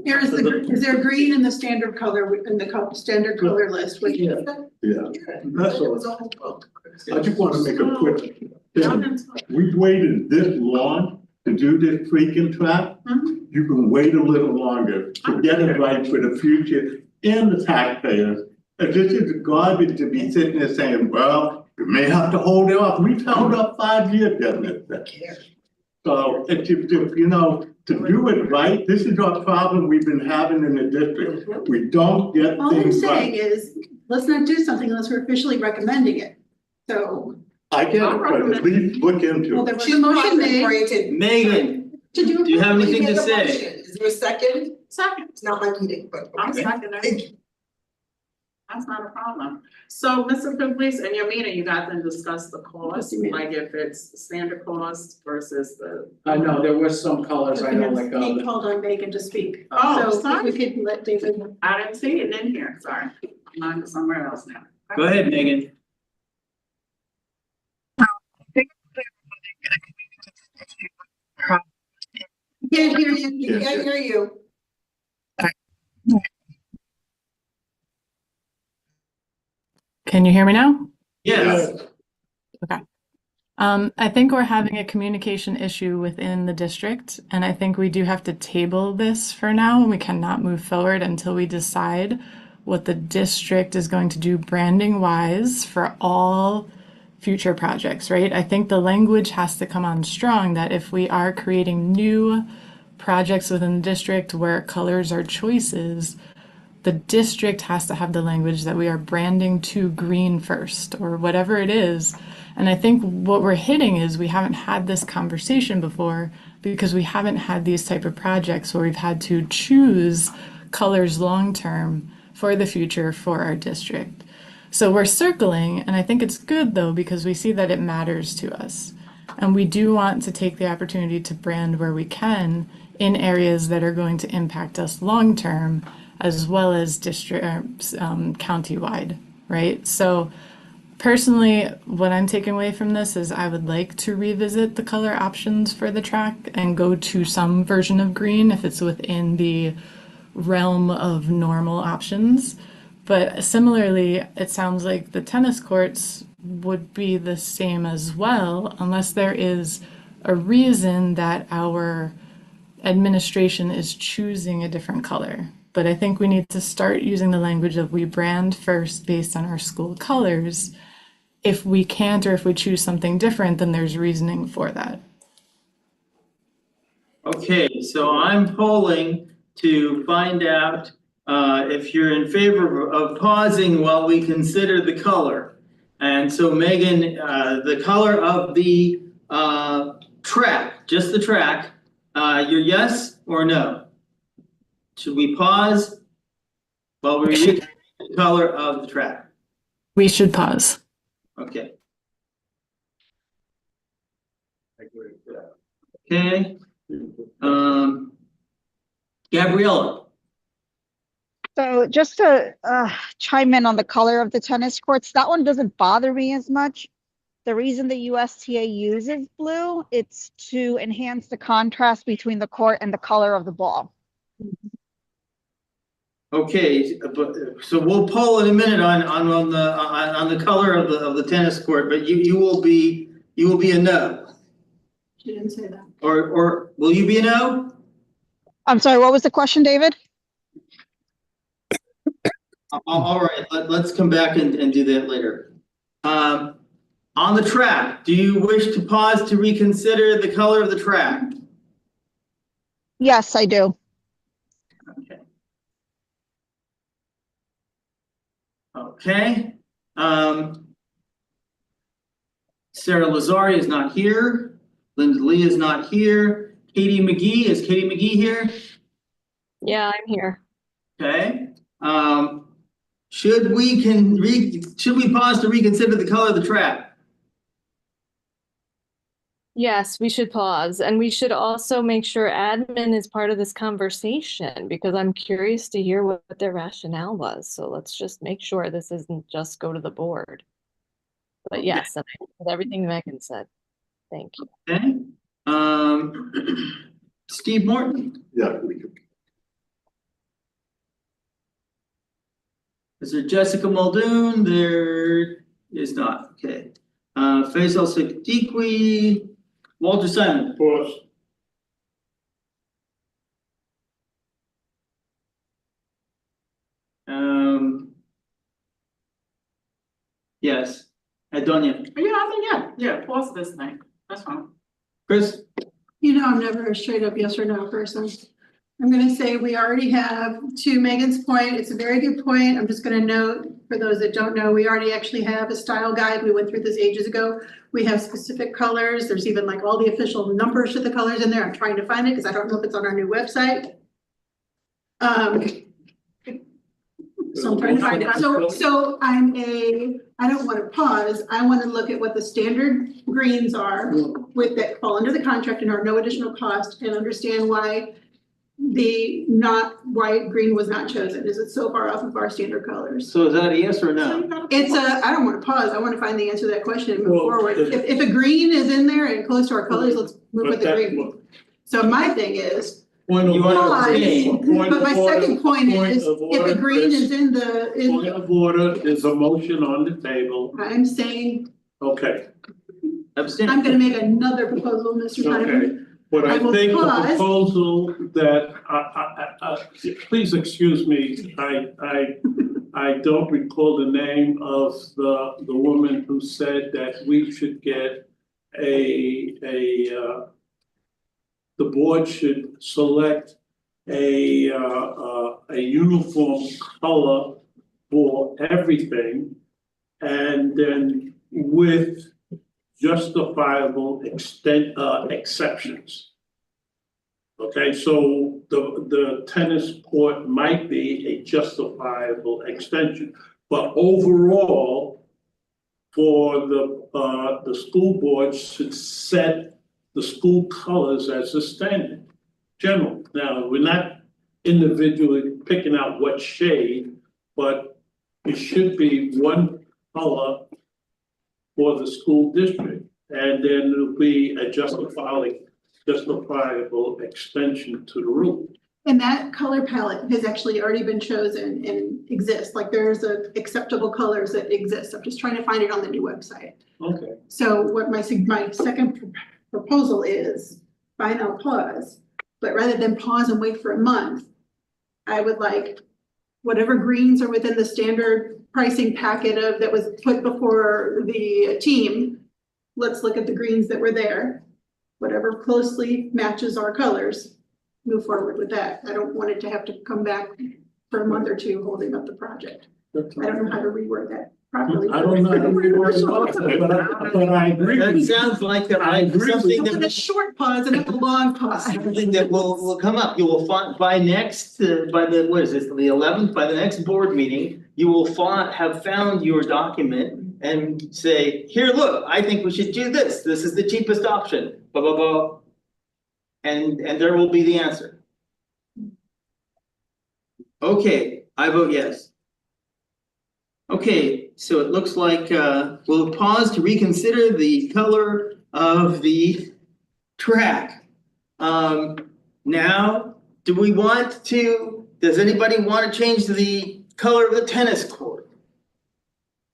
Is there green in the standard color, in the standard color list, which is. Yeah. That's all. I just want to make a quick thing. We've waited this long to do this freaking track. You can wait a little longer to get it right for the future and the taxpayers. And this is garbage to be sitting there saying, well, you may have to hold it off. We've held up 5 years getting it fixed. So if you know, to do it right, this is our problem we've been having in the district. We don't get All I'm things saying right. is, let's not do something unless we're officially recommending it. So. I get it, but at least look into Well, it. there was a motion made. Megan, To do. do you have anything to Make a say? motion. Is there a second? Second. It's not my meeting, but. I'm okay. second. Thank you. That's not a problem. So, Mr. Pugliese, in your meeting, you guys didn't discuss the cost, like if it's standard cost versus the. No, there was some colors, I know, like, He called on Megan to speak. Oh, So sorry. if we could let David. I didn't see it in here, sorry. I'm somewhere else now. Go ahead, Megan. Can't hear you, you can't hear you. Can you hear me now? Yes. Okay. I think we're having a communication issue within the district, and I think we do have to table this for now, and we cannot move forward until we decide what the district is going to do branding wise for all future projects, right? I think the language has to come on strong that if we are creating new projects within the district where colors are choices, the district has to have the language that we are branding to green first or whatever it is. And I think what we're hitting is we haven't had this conversation before because we haven't had these type of projects where we've had to choose colors long term for the future for our district. So we're circling, and I think it's good though because we see that it matters to us. And we do want to take the opportunity to brand where we can in areas that are going to impact us long term, as well as district countywide, right? So personally, what I'm taking away from this is I would like to revisit the color options for the track and go to some version of green if it's within the realm of normal options. But similarly, it sounds like the tennis courts would be the same as well, unless there is a reason that our administration is choosing a different color. But I think we need to start using the language of we brand first based on our school colors. If we can't or if we choose something different, then there's reasoning for that. Okay, so I'm polling to find out if you're in favor of pausing while we consider the color. And so Megan, the color of the track, just the track, you're yes or no? Should we pause while we read the color of the track? We should pause. Okay. Okay. Gabriella. So just to chime in on the color of the tennis courts, that one doesn't bother me as much. The reason the USTA uses blue, it's to enhance the contrast between the court and the color of the ball. Okay, but, so we'll poll in a minute on the color of the tennis court, but you will be a no. She didn't say that. Or will you be a no? I'm sorry, what was the question, David? All right, let's come back and do that later. On the track, do you wish to pause to reconsider the color of the track? Yes, I do. Okay. Okay. Sarah Lazari is not here. Linda Lee is not here. Katie McGee, is Katie McGee here? Yeah, I'm here. Okay. Should we pause to reconsider the color of the track? Yes, we should pause, and we should also make sure admin is part of this conversation because I'm curious to hear what their rationale was. So let's just make sure this isn't just go to the board. But yes, and I agree with everything Megan said. Thank you. Okay. Steve Morton, Yeah, we can. is there Jessica Muldoon? There is not. Okay. Faisal Siddiqui, Walter Simon. Pause. Yes. Adonia. Yeah, I think, yeah, pause this thing, that's fine. Chris? You know, I'm never a straight up yes or no person. I'm gonna say we already have, to Megan's point, it's a very good point. I'm just gonna note, for those that don't know, we already actually have a style guide. We went through this ages ago. We have specific colors. There's even like all the official numbers to the colors in there. I'm trying to find it because I don't know if it's on our new website. So I'm trying to find it. So I don't want to pause. I want to look at what the standard greens are with that fall under the contract and are no additional cost, and understand why green was not chosen. Is it so far off of our standard colors? So is that a yes or no? I don't want to pause. I want to find the answer to that question and move forward. If a green is in there and close to our colors, let's move with the green. So my thing is, You want to abstain. but my second point is, if a green is in the, Point of order, there's a motion on the table. I'm saying, Okay, Abstain. I'm gonna make another proposal, Mr. okay. Simon. But I I will think the pause. proposal that, please excuse me, I don't recall the name of the woman who said that we should get the board should select a uniform color for everything, and then with justifiable exceptions. Okay, so the tennis court might be a justifiable extension, but overall, for the school board should set the school colors as a standard, general. Now, we're not individually picking out what shade, but it should be one color for the school district. And then it'll be a justifiable extension to the rule. And that color palette has actually already been chosen and exists. Like there's acceptable colors that exist. I'm just trying to find it on the new website. Okay. So what my second proposal is, fine, I'll pause, but rather than pause and wait for a month, I would like whatever greens are within the standard pricing packet that was put before the team. Let's look at the greens that were there. Whatever closely matches our colors, move forward with that. I don't want it to have to come back for a month or two holding up the project. I don't know how to reword that properly. I don't know how to reword it, but I agree. That sounds like something A short pause and a long pause. something that will come up. You will find by the 11th, by the next board meeting, you will have found your document and say, here, look, I think we should do this. This is the cheapest option, blah, blah, blah. And there will be the answer. Okay, I vote yes. Okay, so it looks like we'll pause to reconsider the color of the track. Now, do we want to Does anybody want to change the color of the tennis court?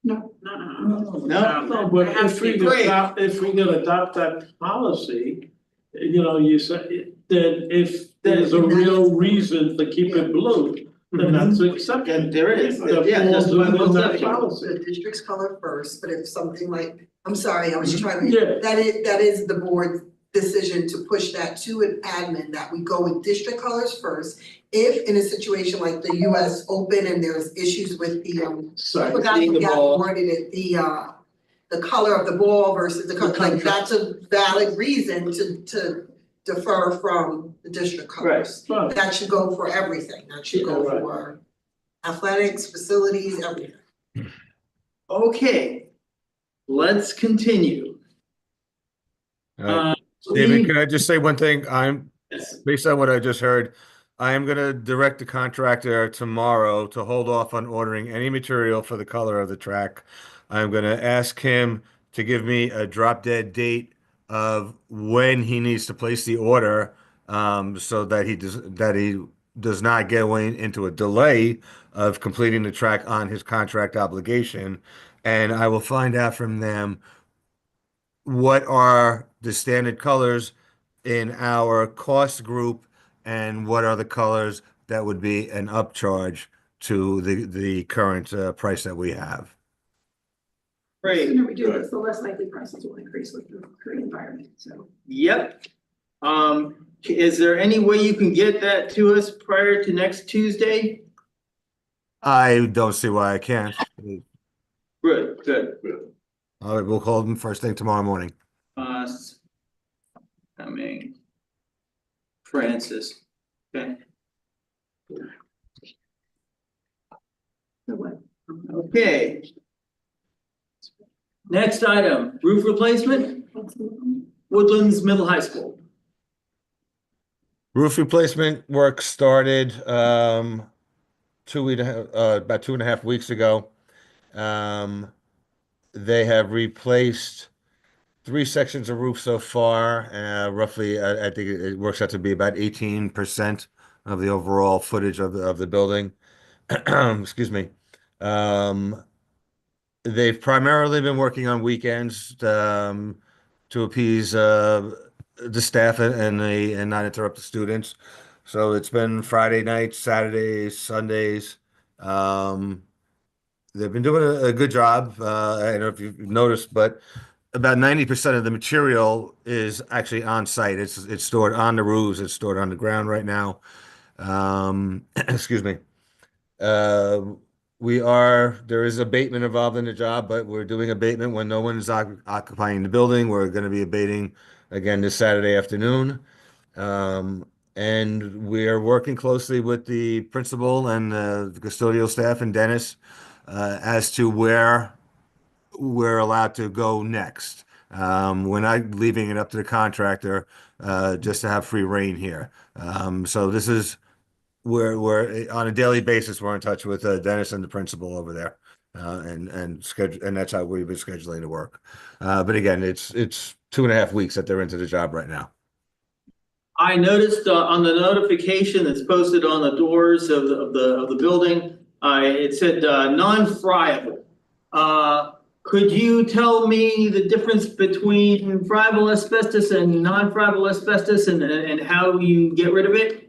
No. No, but if we Great. adopt, if we could adopt that policy, you know, you say, then if there's a real reason to keep it blue, then that's acceptable. And there is, That yeah, falls that's what within most that definitely. policy. The district's color first, but if something like, I'm sorry, I was trying Yeah. to, that is the board's decision to push that to an admin, that we go with district colors first. If in a situation like the US Open and there's issues with the, I forgot the the guy ball. worded it, the color of the ball versus the color, like that's a valid reason to defer from the district colors. Right. That should go for everything, that should go Right. for athletics, facilities, everything. Okay, let's continue. David, Lee- can I just say one thing? Yes. Based on what I just heard, I am gonna direct the contractor tomorrow to hold off on ordering any material for the color of the track. I'm gonna ask him to give me a drop dead date of when he needs to place the order, so that he does not get into a delay of completing the track on his contract obligation. And I will find out from them what are the standard colors in our cost group and what are the colors that would be an upcharge to the current price that we have. The Great. sooner we do this, the less likely prices will increase with the current environment, so. Yep. Is there any way you can get that to us prior to next Tuesday? I don't see why I can't. Good, good. All right, we'll call them first thing tomorrow morning. Coming. Francis. Okay. So what? Okay. Next item, roof replacement, Woodlands Middle High School. Roof replacement work started about 2.5 weeks ago. They have replaced 3 sections of roof so far. Roughly, I think it works out to be about 18% of the overall footage of the building. Excuse me. They've primarily been working on weekends to appease the staff and not interrupt the students. So it's been Friday nights, Saturdays, Sundays. They've been doing a good job. I don't know if you've noticed, but about 90% of the material is actually on site. It's stored on the roofs. It's stored on the ground right now. Excuse me. There is abatement involved in the job, but we're doing abatement when no one is occupying the building. We're going to be abating again this Saturday afternoon. And we are working closely with the principal and the custodial staff and Dennis as to where we're allowed to go next. We're not leaving it up to the contractor just to have free reign here. So this is we're on a daily basis. We're in touch with Dennis and the principal over there, and schedule, and that's how we've been scheduling the work. But again, it's 2.5 weeks that they're into the job right now. I noticed on the notification that's posted on the doors of the building, it said non-friable. Could you tell me the difference between friable asbestos and non-friable asbestos and how you get rid of it?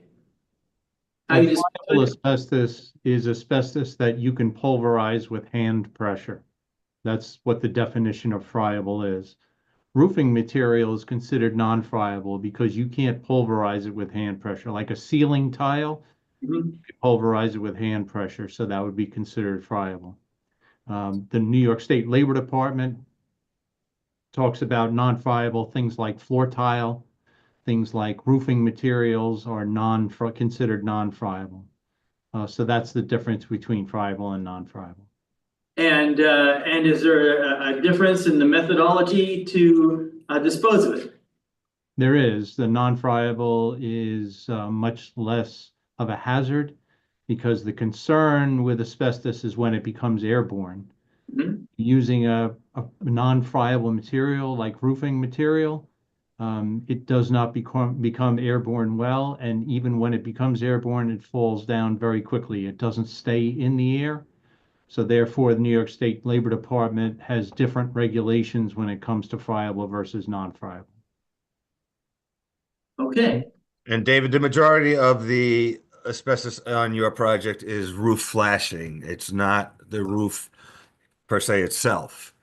How you Friable asbestos is asbestos that you can pulverize with hand pressure. That's what the definition of friable is. Roofing material is considered non-friable because you can't pulverize it with hand pressure. Like a ceiling tile, you pulverize it with hand pressure, so that would be considered friable. The New York State Labor Department talks about non-friable things like floor tile, things like roofing materials are considered non-friable. So that's the difference between friable and non-friable. And is there a difference in the methodology to dispose of it? There is. The non-friable is much less of a hazard because the concern with asbestos is when it becomes airborne. Using a non-friable material like roofing material, it does not become airborne well, and even when it becomes airborne, it falls down very quickly. It doesn't stay in the air. So therefore, the New York State Labor Department has different regulations when it comes to friable versus non-friable. Okay, And David, the majority of the asbestos on your project is roof flashing. It's not the roof per se itself.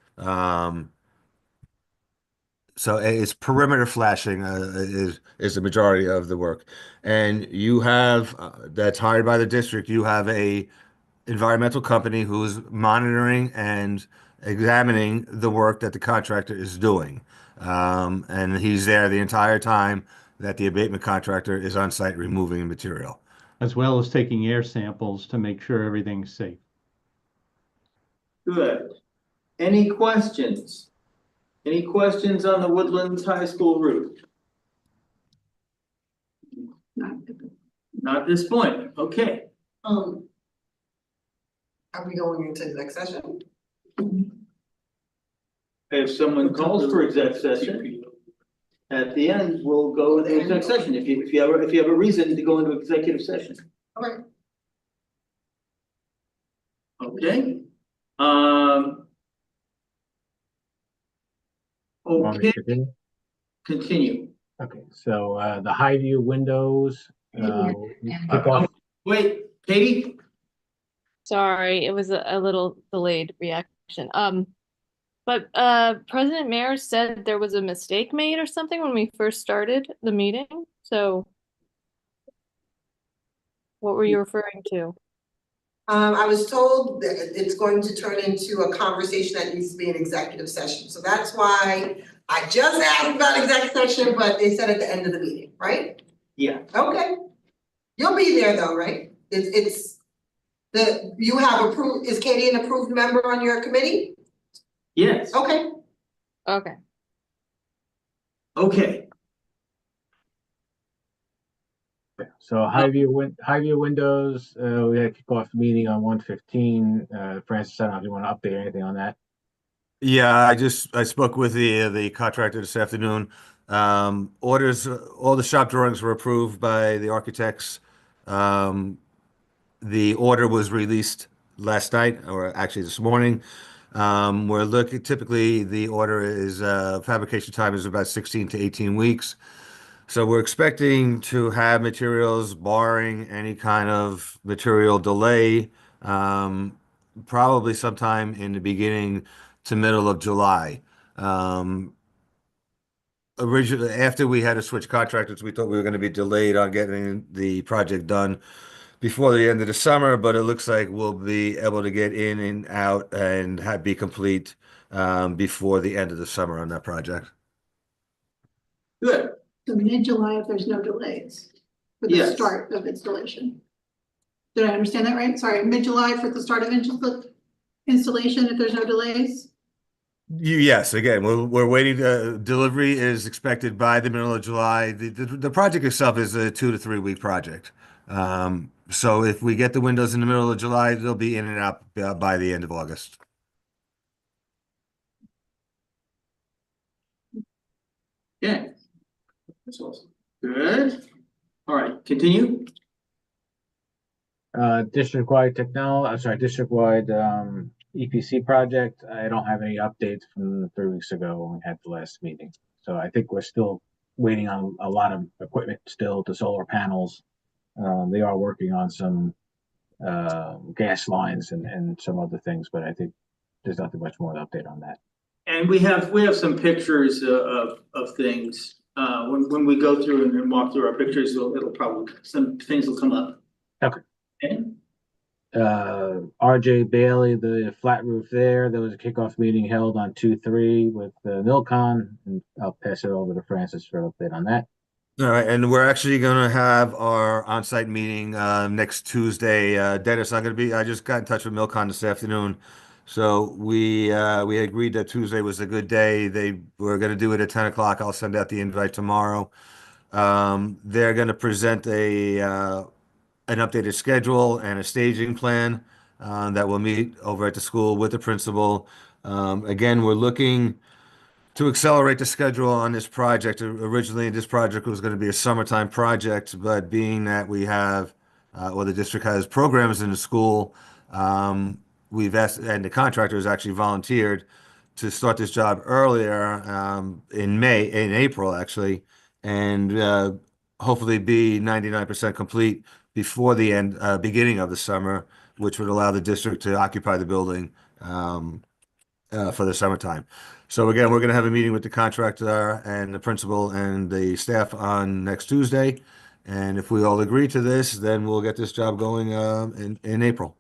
So it's perimeter flashing is the majority of the work. And you have that's hired by the district. You have a environmental company who's monitoring and examining the work that the contractor is doing. And he's there the entire time that the abatement contractor is on site removing material. As well as taking air samples to make sure everything's safe. good. Any questions? Any questions on the Woodlands High School roof? Not at this point, okay. Are we going into the next session? If someone calls for exec session, at the end, we'll go into exec session, if you have a reason to go into executive session. Okay. Okay. Want me Okay, to continue? continue. Okay, so the high view windows, kick off. Wait, Katie? Sorry, it was a little delayed reaction. But President Mayer said there was a mistake made or something when we first started the meeting. So what were you referring to? I was told that it's going to turn into a conversation that needs to be an executive session, so that's why I just asked about executive session, but they said at the end of the meeting, right? Yeah. Okay. You'll be there though, right? You have approved, is Katie an approved member on your committee? Yes. Okay. Okay. Okay. So high view windows, we had a kickoff meeting on 1/15. Francis, I don't know if you want to update anything on that. Yeah, I spoke with the contractor this afternoon. Orders, all the shop drawings were approved by the architects. The order was released last night, or actually this morning. We're looking, typically the order is fabrication time is about 16 to 18 weeks. So we're expecting to have materials barring any kind of material delay, probably sometime in the beginning to middle of July. Originally, after we had to switch contractors, we thought we were going to be delayed on getting the project done before the end of the summer, but it looks like we'll be able to get in and out and be complete before the end of the summer on that project. Good. So mid-July if there's no delays for the Yes. start of installation. Did I understand that right? Sorry, mid-July for the start of installation if there's no delays? Yes, again, we're waiting. Delivery is expected by the middle of July. The project itself is a 2 to 3 week project. So if we get the windows in the middle of July, they'll be in and out by the end of August. Okay. That's awesome. Good. All right, continue. District-wide district-wide EPC project. I don't have any updates from 3 weeks ago when we had the last meeting. So I think we're still waiting on a lot of equipment still, the solar panels. They are working on some gas lines and some other things, but I think there's nothing much more to update on that. And we have some pictures of things. When we go through and walk through our pictures, it'll probably, some things will come up. Okay. Okay. RJ Bailey, the flat roof there was a kickoff meeting held on 2/3 with Milcon, and I'll pass it over to Francis for an update on that. All right, and we're actually going to have our on-site meeting next Tuesday. Dennis, I just got in touch with Milcon this afternoon. So we agreed that Tuesday was a good day. They were going to do it at 10 o'clock. I'll send out the invite tomorrow. They're going to present an updated schedule and a staging plan that will meet over at the school with the principal. Again, we're looking to accelerate the schedule on this project. Originally, this project was going to be a summertime project, but being that we have, or the district has programs in the school, we've asked, and the contractor has actually volunteered to start this job earlier, in April actually, and hopefully be 99% complete before the beginning of the summer, which would allow the district to occupy the building for the summertime. So again, we're going to have a meeting with the contractor and the principal and the staff on next Tuesday. And if we all agree to this, then we'll get this job going in April.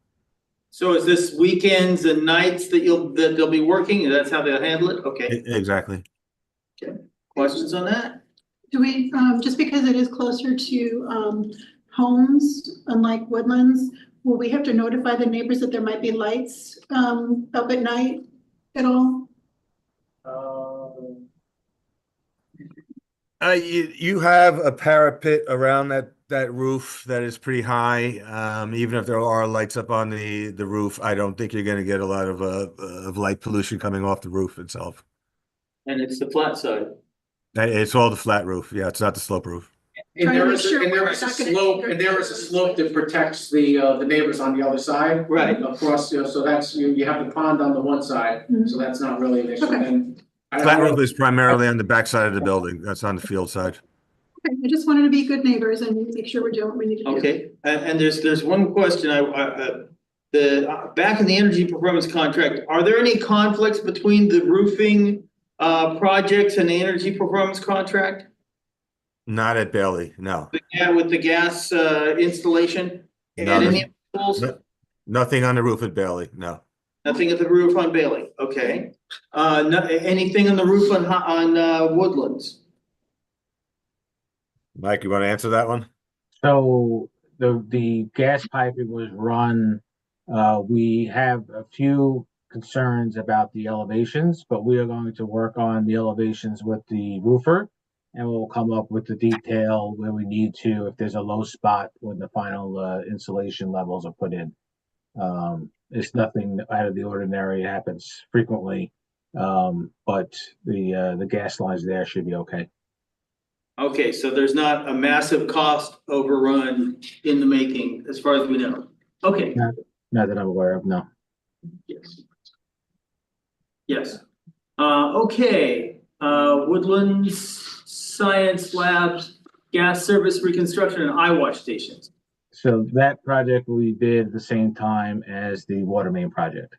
So is this weekends and nights that they'll be working? That's how they'll handle it? Okay. Exactly. Okay. Questions on that? Do we, just because it is closer to homes, unlike Woodlands, will we have to notify the neighbors that there might be lights up at night at all? You have a parapet around that roof that is pretty high. Even if there are lights up on the roof, I don't think you're going to get a lot of light pollution coming off the roof itself. And it's the flat side. It's all the flat roof. Yeah, it's not the slope roof. And Trying to there make is, sure and there we're is a not gonna slope, hinder and there is a slope that protects the neighbors on the other side. Right. Across, so that's, you have the pond on the one side, so that's not really an issue. Okay. And Flat roof is primarily on the back side of the building. That's on the field side. Okay, I just wanted to be good neighbors and make sure we're doing what we need to do. Okay, and there's one question, back in the energy performance contract, are there any conflicts between the roofing projects and the energy performance contract? Not at Bailey, no. Yeah, with the gas installation? And any schools? Nothing on the roof at Bailey, no. Nothing at the roof on Bailey, okay. Anything on the roof on Woodlands? Mike, you want to answer that one? So the gas piping was run. We have a few concerns about the elevations, but we are going to work on the elevations with the roofer, and we'll come up with the detail where we need to, if there's a low spot when the final insulation levels are put in. It's nothing out of the ordinary. It happens frequently, but the gas lines there should be okay. Okay, so there's not a massive cost overrun in the making, as far as we know. Okay. Not that I'm aware of, no. Yes. Yes. Okay, Woodlands Science Labs, gas service reconstruction and eye wash stations. So that project we did at the same time as the water main project.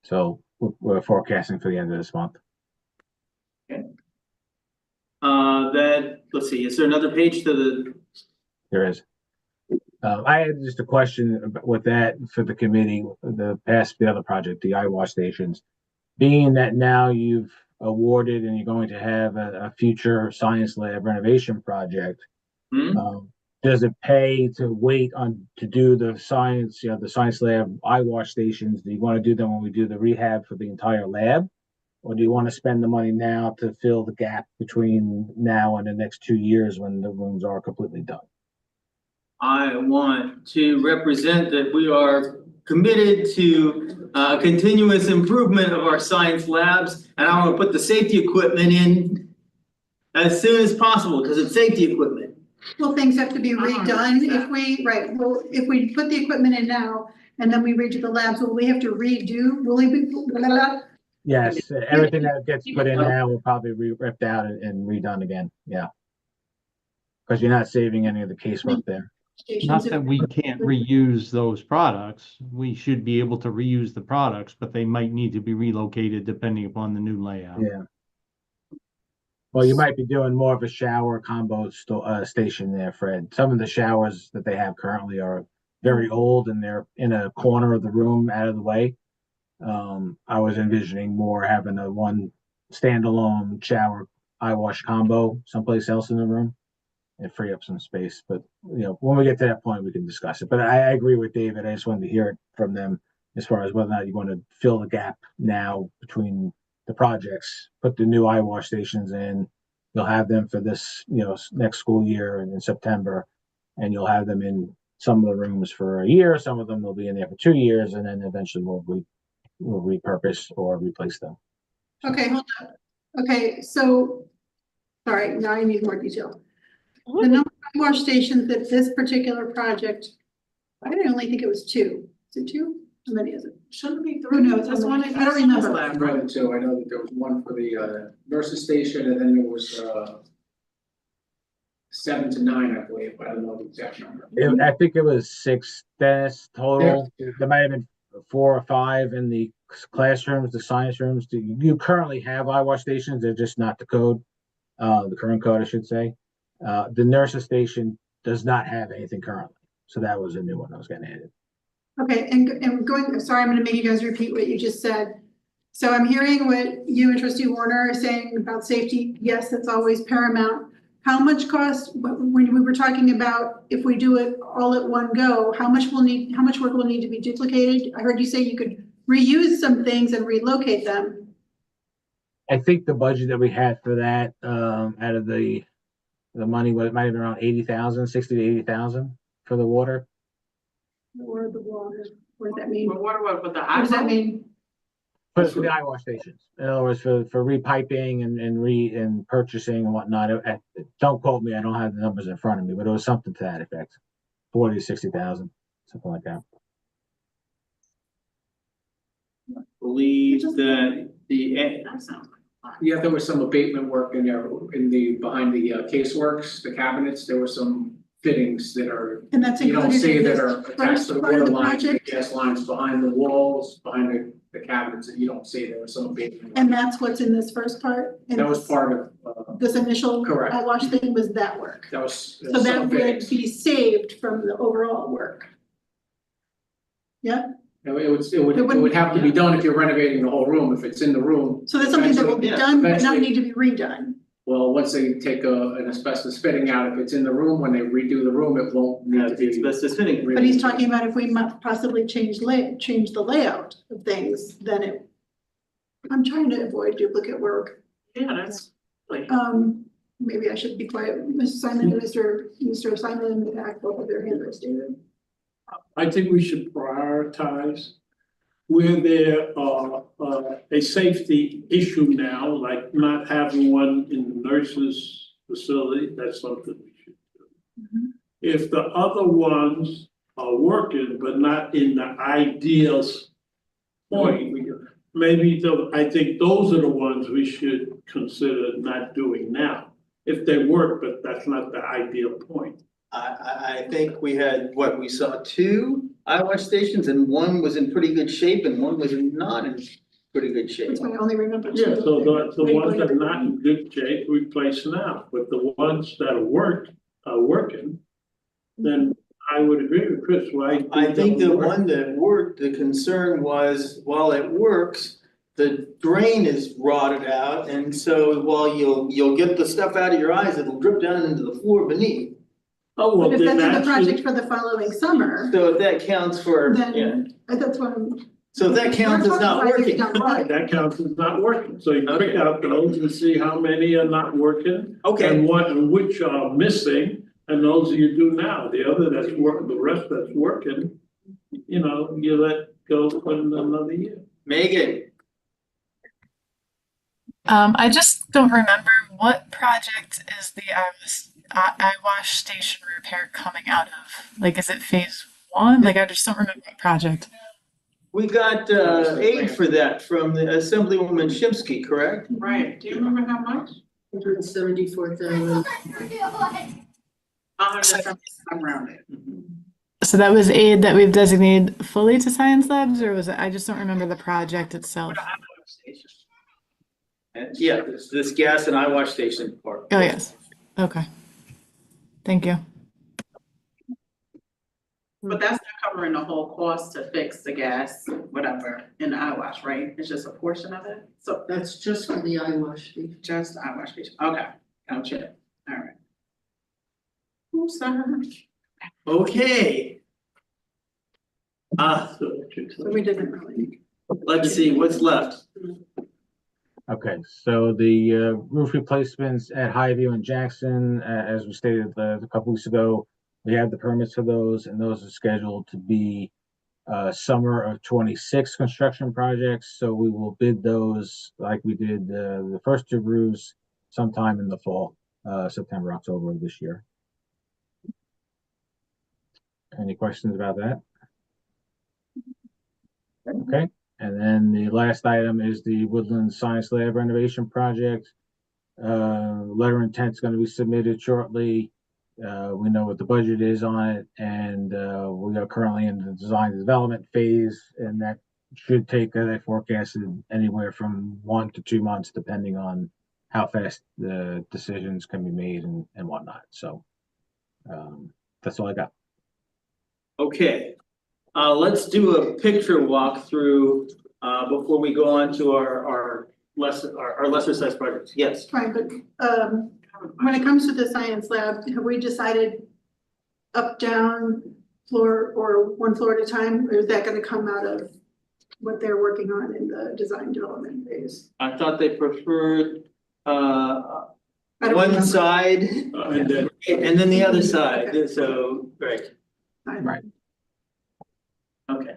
So we're forecasting for the end of this month. Okay. Let's see, is there another page to the? There is. I had just a question with that for the committee, the other project, the eye wash stations. Being that now you've awarded and you're going to have a future science lab renovation project, does it pay to wait to do the science, the science lab eye wash stations? Do you want to do them when we do the rehab for the entire lab? Or do you want to spend the money now to fill the gap between now and the next 2 years when the rooms are completely done? I want to represent that we are committed to continuous improvement of our science labs, and I want to put the safety equipment in as soon as possible because it's safety equipment. Well, things have to be redone if we put the equipment in now and then we redo the labs, will we have to redo, will we be, blah, blah, blah? Yes, everything that gets put in now will probably be ripped out and redone again, yeah. Because you're not saving any of the casework there. Not that we can't reuse those products. We should be able to reuse the products, but they might need to be relocated depending upon the new layout. Yeah. Well, you might be doing more of a shower combo station there, Fred. Some of the showers that they have currently are very old and they're in a corner of the room out of the way. I was envisioning more having a one standalone shower eye wash combo someplace else in the room and free up some space. But when we get to that point, we can discuss it. But I agree with David. I just wanted to hear it from them as far as whether or not you want to fill the gap now between the projects, put the new eye wash stations in. You'll have them for this, next school year and in September, and you'll have them in some of the rooms for a year. Some of them will be in there for 2 years, and then eventually we'll repurpose or replace them. Okay, hold on. Okay, so, sorry, now I need more detail. The number of wash stations that this particular project, I only think it was 2. Is it 2? How many is it? Shouldn't be Who knows? Just one. I don't remember. More than 2, I know that there was one for the nurses station, and then there was 7 to 9, I believe, but I don't know the exact number. I think it was 6 Dennis total. There might have been 4 or 5 in the classrooms, the science rooms. You currently have eyewash stations, they're just not the code, the current code, I should say. The nurses station does not have anything currently, so that was a new one that was getting added. Okay, and going, sorry, I'm gonna make you guys repeat what you just said. So I'm hearing what you and Trustee Warner are saying about safety. Yes, that's always paramount. How much cost, when we were talking about if we do it all at one go, how much work will need to be duplicated? I heard you say you could reuse some things and relocate them. I think the budget that we had for that, out of the money, it might have been around 80,000, 60 to 80,000 for the water. Or the water, what does that mean? But what with the What does that mean? For the eyewash stations, in other words, for repiping and purchasing and whatnot. Don't quote me, I don't have the numbers in front of me, but it was something to that effect. 40 to 60,000, something like that. Believe that That sounds like a lot. Yeah, there was some abatement work in there, behind the caseworks, the cabinets, there were some fittings that are, And that's you don't included see in that this are attached to the part of water the lines, the project? gas lines behind the walls, behind the cabinets that you don't see, there was some abatement. And that's what's in this first part? In That was this- part of, This initial Correct. eyewash thing was that work. that was. So that some would fittings. be saved from the overall work. Yeah, It would have to be done if you're renovating the whole room, if it's in the room. so that's something that will be Yeah, done, but not eventually. need to be redone. Well, once they take an asbestos fitting out, if it's in the room, when they redo the room, it won't need to the be. asbestos fitting. But he's talking about if we might possibly change the layout of things, then it. I'm trying to avoid duplicate work. Yeah, that's like. Maybe I should be quiet. Mr. Simon and Mr. Simon and the back, both of their hands raised, David. I think we should prioritize where there are a safety issue now, like not having one in the nurses' facility, that's something we should do. If the other ones are working, but not in the ideal point, I think those are the ones we should consider not doing now. If they work, but that's not the ideal point. I think we had, we saw 2 eyewash stations and one was in pretty good shape and one was not in pretty good shape. That's why I only remember. Yeah, two. so the ones that are not in good shape, we place now, but the ones that are working, then I would agree with Chris, why? I think the one that worked, the concern was, while it works, the drain is rotted out, and so while you'll get the stuff out of your eyes, it'll drip down into the floor beneath. Oh, well, But if then that's in the that's, project for the following summer, So if that counts for, yeah, then that's what I'm. so if that counts as not working. that counts as not working, so you pick out those and see how many are not working. Okay, And which are missing, and those you do now, the other that's working, the rest that's working, you let go for another year. Megan, I just don't remember what project is the eyewash station repair coming out of. Like, is it phase 1? Like, I just don't remember what project. we got aid for that from the Assemblywoman Shimsky, correct? Right, do you remember how much? 174,000. 175 rounded. So that was aid that we've designated fully to science labs, or was it? I just don't remember the project itself. And yeah, this gas and eyewash station part. Oh, yes. Okay. Thank you. But that's not covering the whole cost to fix the gas, whatever, in the eyewash, right? It's just a portion of it, so That's just for the eyewash fee. just the eyewash station, okay, gotcha, all right. Oops, sorry. Okay. So we didn't really. Let's see, what's left? Okay, so the roof replacements at Highview and Jackson, as we stated a couple weeks ago, we have the permits for those, and those are scheduled to be summer of 26 construction projects. So we will bid those like we did the first two roofs sometime in the fall, September, October of this year. Any questions about that? Okay, and then the last item is the Woodland Science Lab renovation project. Letter of intent is going to be submitted shortly. We know what the budget is on it, and we are currently in the design development phase, and that should take, they forecasted anywhere from 1 to 2 months, depending on how fast the decisions can be made and whatnot. So that's all I got. Okay, let's do a picture walkthrough before we go on to our lesser size projects. Yes. Fine, but when it comes to the science lab, have we decided up, down, floor, or one floor at a time? Or is that gonna come out of what they're working on in the design development phase? I thought they preferred don't one remember. side and then the other side, Okay. so, right, Right. okay.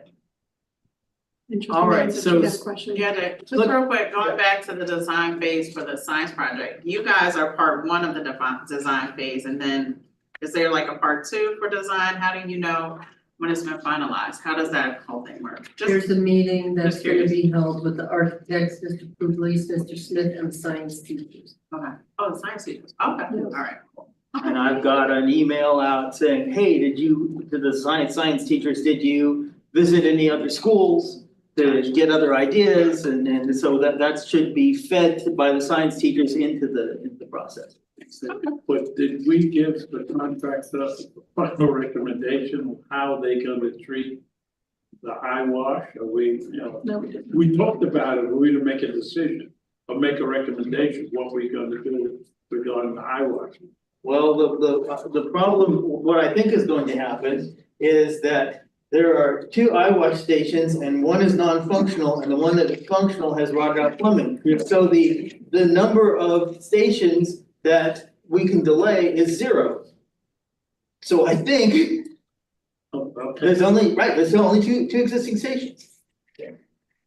Interesting All right, answer to so that question. Yeah, just Look- real quick, going back to the design phase for the science project, you guys are part one of the design phase, and then is there like a part two for design? How do you know when it's been finalized? How does that whole thing work? There's a meeting that's just gonna curious. be held with the architects, Mr. Pugliese, Mr. Smith, and the science teachers. Okay, oh, the science teachers, okay, all right, cool. And I've got an email out saying, hey, to the science teachers, did you visit any other schools to get other ideas? And so that should be fed by the science teachers into the process. But did we give the contractor a final recommendation of how they're gonna treat the high wash? Or No, we didn't. we talked about it, but we didn't make a decision or make a recommendation, what we're gonna do regarding the high wash. Well, the problem, what I think is going to happen is that there are 2 eyewash stations and one is non-functional, and the one that is functional has rotted out plumbing. Yeah. So the number of stations that we can delay is 0. So I think Okay, there's only two existing stations.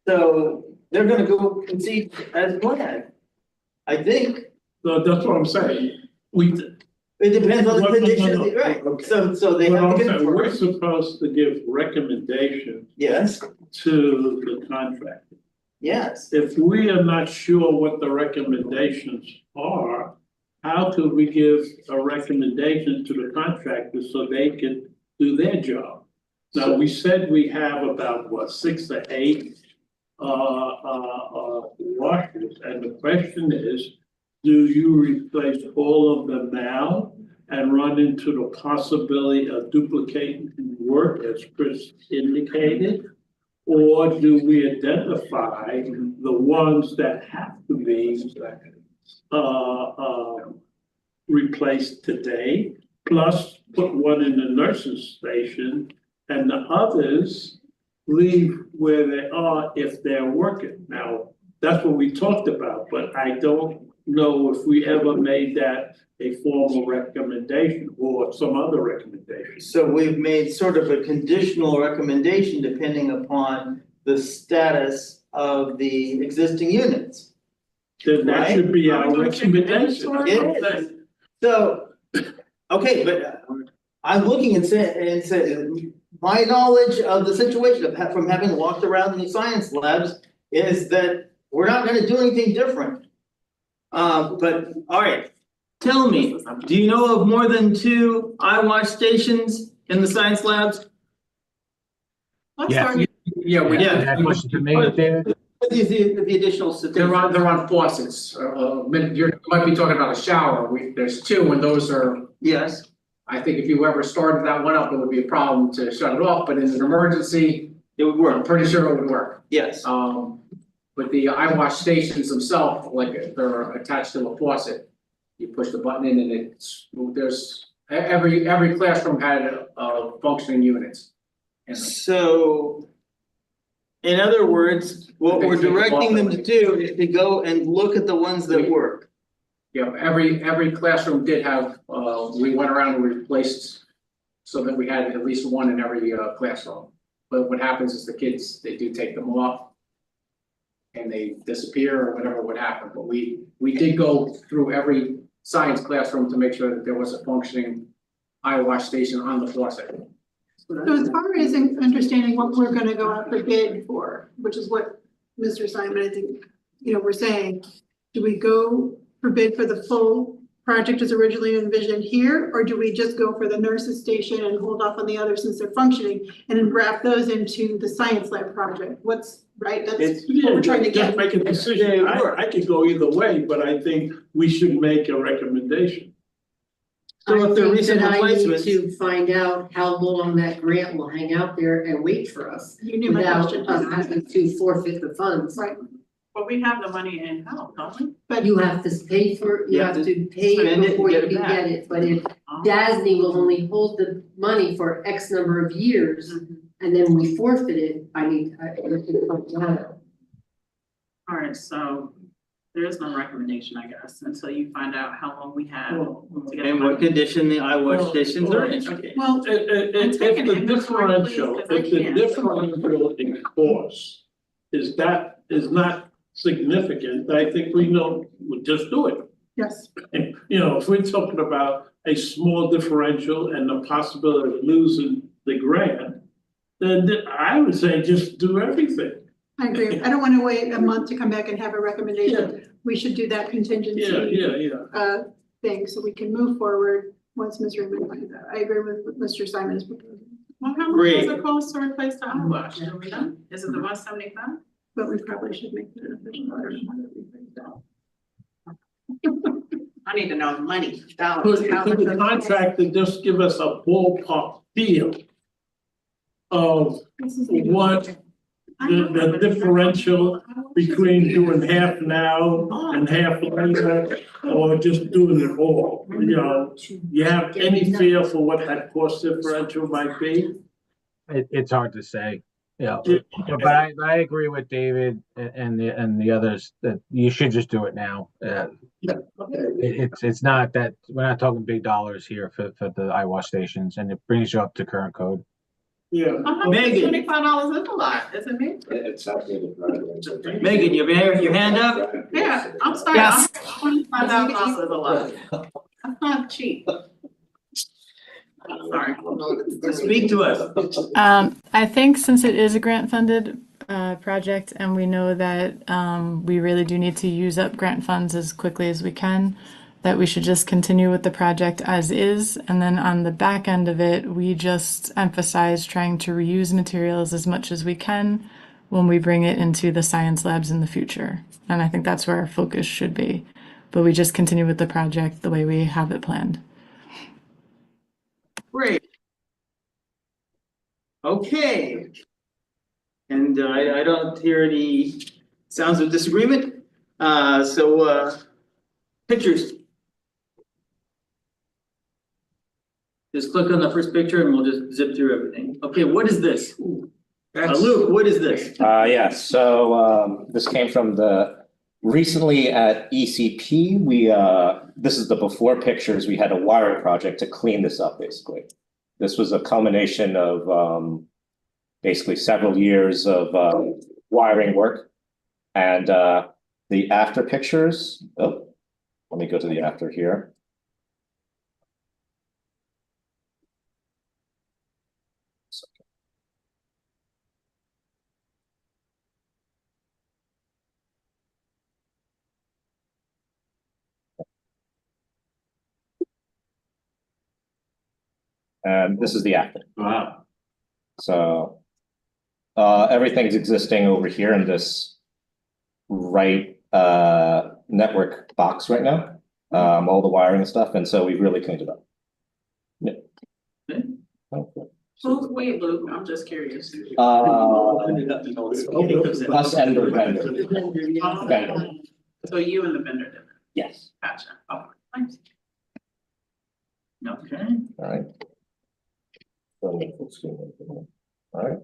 So they're gonna go proceed as planned. I think, so that's what I'm saying, it depends on the No, no, no, conditions, no. right, Okay. so they But have I'm to get it saying, we're first. supposed to give recommendations Yes, to the contractor. yes. If we are not sure what the recommendations are, how could we give a recommendation to the contractor so they can do their job? Now, we said we have about, what, 6 to 8 washers, and the question is, do you replace all of them now and run into the possibility of duplicating work, as Chris indicated? Or do we identify the ones that have to be replaced today, plus put one in the nurse's station, and the others leave where they are if they're working? Now, that's what we talked about, but I don't know if we ever made that a formal recommendation or some other recommendation. So we've made sort of a conditional recommendation depending upon the status of the existing units. Then that Right. should be our recommendation. It is. So, okay, but I'm looking and saying, my knowledge of the situation from having walked around the science labs is that we're not gonna do anything different. But, all right, tell me, do you know of more than 2 eyewash stations in the science labs? Let's Yeah. start, Yeah, we, Yeah. That question to me, David? What is the additional statistics? they're on faucets, you might be talking about a shower, there's 2, and those are, Yes, I think if you ever started that one up, it would be a problem to shut it off, but in an emergency, it would I'm work, pretty sure it would work. yes. But the eyewash stations themselves, like they're attached to a faucet. You push the button in and there's, every classroom had functioning units. And So, in other words, what we're directing them to do is to go and look at the ones that work. yeah, every classroom did have, we went around and replaced so that we had at least one in every classroom. But what happens is the kids, they do take them off. And they disappear or whatever would happen, but we did go through every science classroom to make sure that there was a functioning eye wash station on the faucet. So as far as understanding what we're gonna go out for bid for, which is what Mr. Simon, I think, we're saying, do we go for bid for the full project as originally envisioned here? Or do we just go for the nurses station and hold off on the others since they're functioning and then wrap those into the science lab project? What's right? That's what we're trying to Just get. make a decision. I could go either way, but I think we should make a recommendation. So if the recent I need replacements, to find out how long that grant will hang out there and wait for us. You knew my Without question. us having to forfeit the funds. Right, But we have the money in house, don't we? but You have to pay for, you have to pay spend it before to you get it can back. get it, but if Oh. DASNY will only hold the money for X number of years, and then we forfeit it, I need to find that out. All right, so there is no recommendation, I guess, until you find out how long we have to get. and what condition the eye wash stations are in. Okay. well, If taking the inventory, please, differential, 'cause I if the can't. differential in cost is not significant, I think we we'll just do it. yes, And, if we're talking about a small differential and the possibility of losing the grant, then I would say just do everything. I agree. I don't wanna wait a month to come back and have a recommendation. We should do that contingency. Yeah. Thing, so we can move forward once Ms. Raymond finds out. I agree with what Mr. Simon is proposing, Well, how much Great. does it cost to replace the eye wash? Do we know? Is it the 175? but we probably should make it an official order. I need to know money, Could dollars. how much the it contractor just give us a ballpark feel of what the differential between doing half now and half later, or just doing it all? You have any feel for what that cost differential might be? It's hard to say, Yeah. but I agree with David and the others that you should just do it now. It's not that, we're not talking big dollars here for the eye wash stations, and it brings you up to current code. Yeah. Megan. $25 is a lot, isn't it? Megan, your hand up? Yeah, I'm sorry, Yes. $25 is a lot. That's not cheap. Sorry. Speak to us. I think since it is a grant funded project and we know that we really do need to use up grant funds as quickly as we can, that we should just continue with the project as is. And then on the back end of it, we just emphasize trying to reuse materials as much as we can when we bring it into the science labs in the future. And I think that's where our focus should be. But we just continue with the project the way we have it planned. Great. Okay. And I don't hear any sounds of disagreement. Pictures. Just click on the first picture and we'll just zip through everything. Okay, what is this? Luke, what is this? Yes, so this came from recently at ECP, this is the before pictures, we had a wiring project to clean this up, basically. This was a culmination of basically several years of wiring work. And the after pictures, let me go to the after here. And this is the after. Wow. So everything's existing over here in this right network box right now. All the wiring and stuff, and so we really cleaned it up. Yeah. Okay. Who's we, Luke? I'm just curious. Us and the vendor. Vendor. So you and the vendor did it? Yes. Gotcha. Oh, thanks. Okay. All right. All right.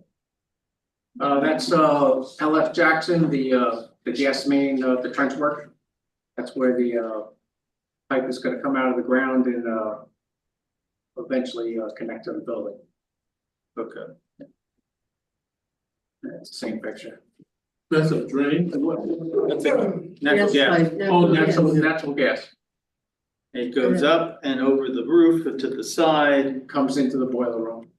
That's LF Jackson, the gas main, the trench work. That's where the pipe is gonna come out of the ground and eventually connect to the building. Okay. It's the same picture. That's a drain. That's it. Natural Yes, gas. like Oh, natural natural gas. It goes up and over the roof to the side. Comes into the boiler room.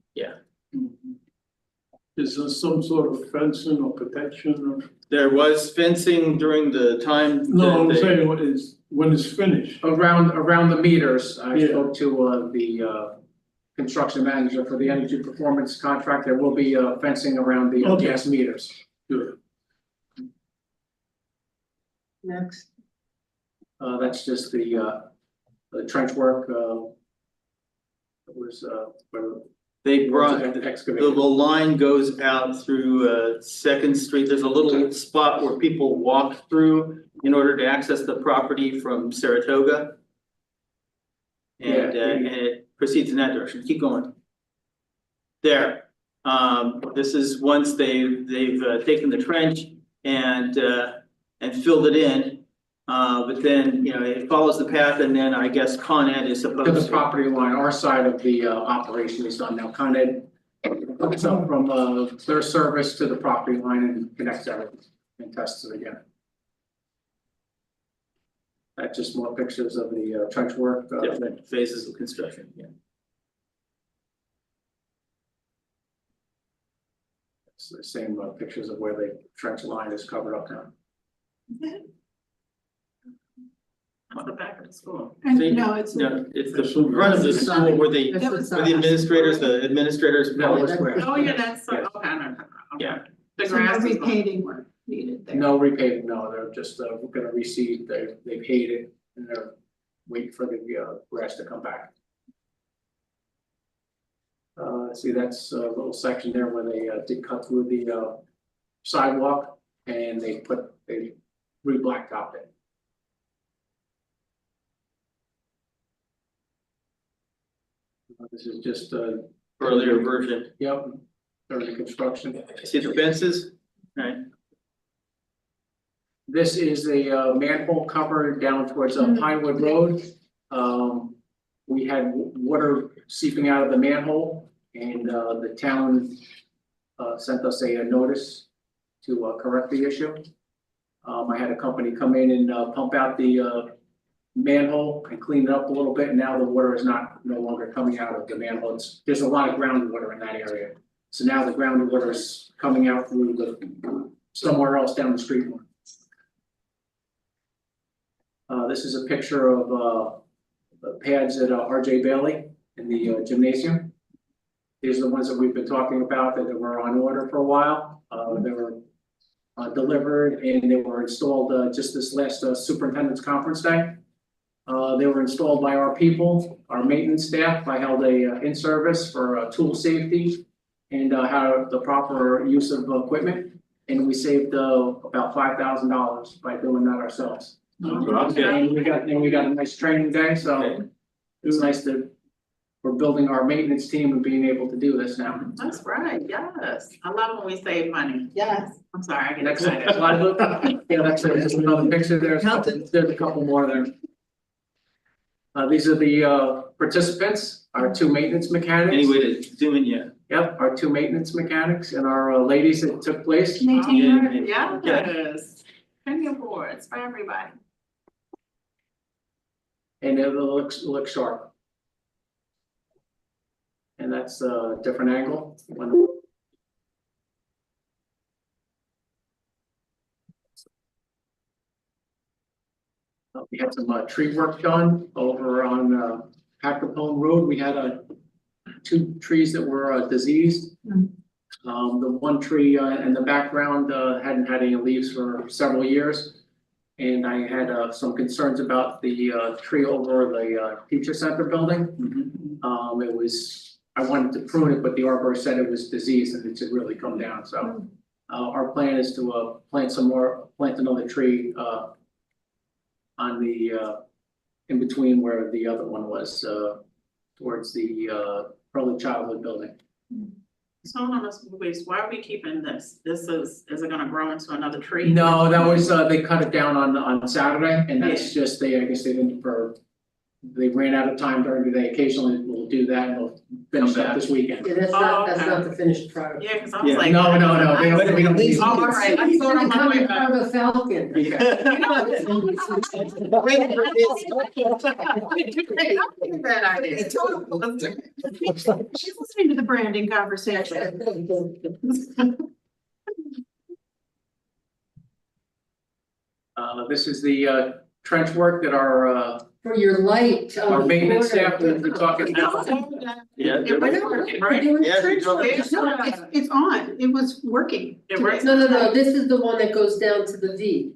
Is there some sort of fencing or protection or? There was fencing during the time No, I'm that they, saying when it's finished. Around the meters, I Yeah. spoke to the construction manager for the energy performance contract. There will be fencing around the Okay. gas meters. Good. next. That's just the trench work. It was where they brought, the the excavator. line goes out through Second Street. There's a little spot where people walk through in order to access the property from Saratoga. And and it proceeds in that direction. Keep going. There. This is once they've taken the trench and filled it in. But then, it follows the path, and then I guess Con Ed is To supposed the to. property line, our side of the operation is done now. Con Ed hooks up from their service to the property line and connects everything and tests it again. That's just more pictures of the trench work. Different phases of construction, yeah. It's the same pictures of where the trench line is covered up now. On the back of the school. See? No, it's. No, it's the front of the school where the administrators. No, it's where- Oh, yeah, that's, Yes. okay, I know. Yeah. The So no grass is gone. repaving work needed there. No repaving, no, they're just gonna reseed, they've paid it and they're waiting for the grass to come back. See, that's a little section there where they did cut through the sidewalk and they re-blacktopped it. This is just Earlier version. yep, during construction. See the fences? Right. This is a manhole cover down towards Pinewood Road. We had water seeping out of the manhole and the town sent us a notice to correct the issue. I had a company come in and pump out the manhole and clean it up a little bit, and now the water is no longer coming out of the manhole. There's a lot of groundwater in that area. So now the groundwater is coming out through somewhere else down the street. This is a picture of the pads at RJ Bailey in the gymnasium. These are the ones that we've been talking about that were on order for a while. They were delivered and they were installed just this last superintendent's conference day. They were installed by our people, our maintenance staff. I held a in-service for tool safety and how the proper use of equipment. And we saved about $5,000 by doing that ourselves. And we got a nice training day, so it's nice we're building our maintenance team and being able to do this now. That's right, yes. I love when we save money. Yes. I'm sorry, I get Next excited. slide. Yeah, that's just another picture there. There's a couple more there. These are the participants, our two maintenance mechanics. Any way to zoom in, yeah. Yep, our two maintenance mechanics and our ladies that took place. Can they take Yeah. her? Yes. Penny awards for everybody. And it looks sharp. And that's a different angle. We had some tree work done over on Packer Pone Road. We had two trees that were diseased. The one tree in the background hadn't had any leaves for several years. And I had some concerns about the tree over the teacher center building. I wanted to prune it, but the arborist said it was diseased and it should really come down. So our plan is to plant another tree on the in between where the other one was towards the early childhood building. So hold on, Ms. Louise, why are we keeping this? Is it gonna grow into another tree? No, that was they cut it down on Saturday, and that's just I guess they ran out of time during the day. Occasionally we'll we'll do that and we'll finish that this weekend. Yeah, that's not the finished product. Yeah, cause I was Yeah, like. no, they don't, we don't need. Oh, all right, I thought I'm on my way back. a falcon. Bad idea. She's listening to the branding conversation. This is the trench work that For your light. our maintenance staff will be talking about. Yeah. I know, Right? doing Yeah, trench you drove work. it. It's on, it was working. It works. No, this is the one that goes down to the V.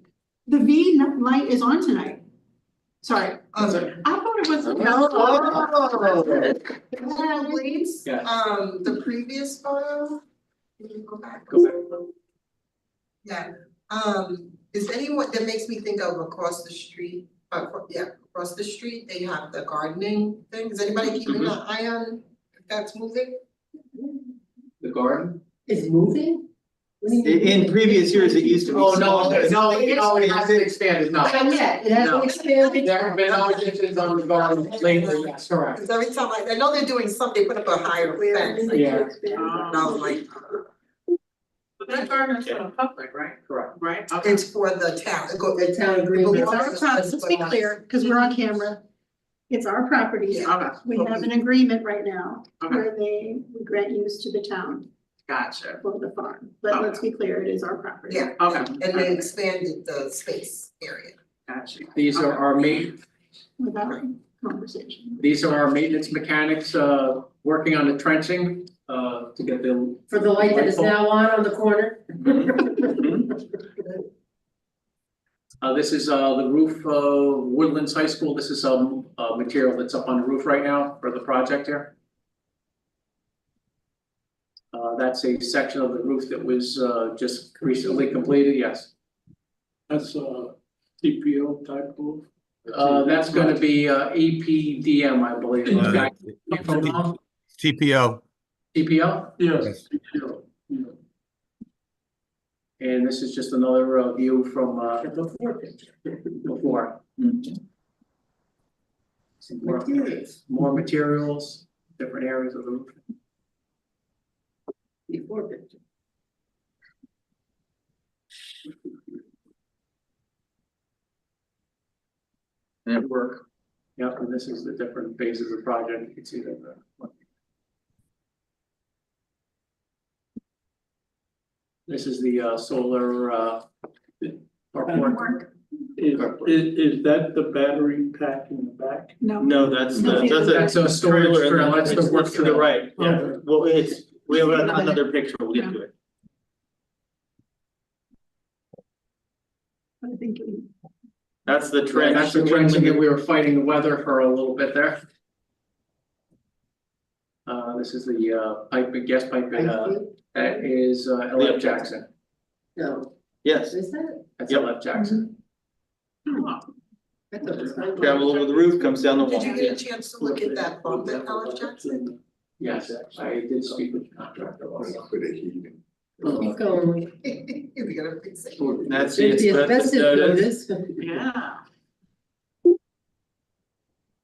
The V light is on tonight. Sorry, I thought it was. Please, Yes. the previous photo. Can you go back? Go back. Yeah, is anyone, that makes me think of across the street, across the street, they have the gardening thing, is anybody keeping an eye on if that's moving? The garden? Is moving? What do you mean? In previous years, it used to be. Oh, no, small. it hasn't expanded, no. Not yet, it hasn't expanded. There have been allegations on the garden lately, that's correct. Cause every time I know they're doing something, they put up a higher fence, Yeah. and I was like, But that garden is for the public, right? Correct. Right? Okay. it's for the town, The town of Greenburgh. It's our property, let's be clear, because we're on camera. It's our property. Okay. We have an agreement right now Okay. where we grant use to the town Gotcha. for the farm. But let's be clear, it is our property. Yeah, Okay. and they expanded the space area. Gotcha. These are our Without conversation. these are our maintenance mechanics, working on the trenching, to get the. For the light that is now on the corner. This is, the roof of Woodlands High School. This is some, material that's up on the roof right now for the project here. That's a section of the roof that was, just recently completed, yes. That's a TPO type roof. That's gonna be, APDM, I believe. TPO. TPO? Yes. TPO, yeah. And this is just another, view from, before. Some more materials, different areas of the roof. Before picture. Network. Yep, and this is the different phases of the project. You can see that. This is the solar carport. Is that the battery pack in the back? No. No, that's That's a storage trailer, for- and that's the it's work to the trailer. right, yeah, Okay. well, we have another picture, we'll get to it. I think That's the trench. That's the trenching that we were fighting the weather for a little bit there. This is the pipe, gas pipe, that is LF Jackson. No, Yes, is that? That's Yep. LF Jackson. I thought it was Greenburgh. travel over the roof, comes down the wall. Did you get a chance to look at that bump at LF Jackson? Yes, I did speak with the contractor. Keep going. You're gonna fix it. That's There's the the asbestos asbestos notice. notice. Yeah.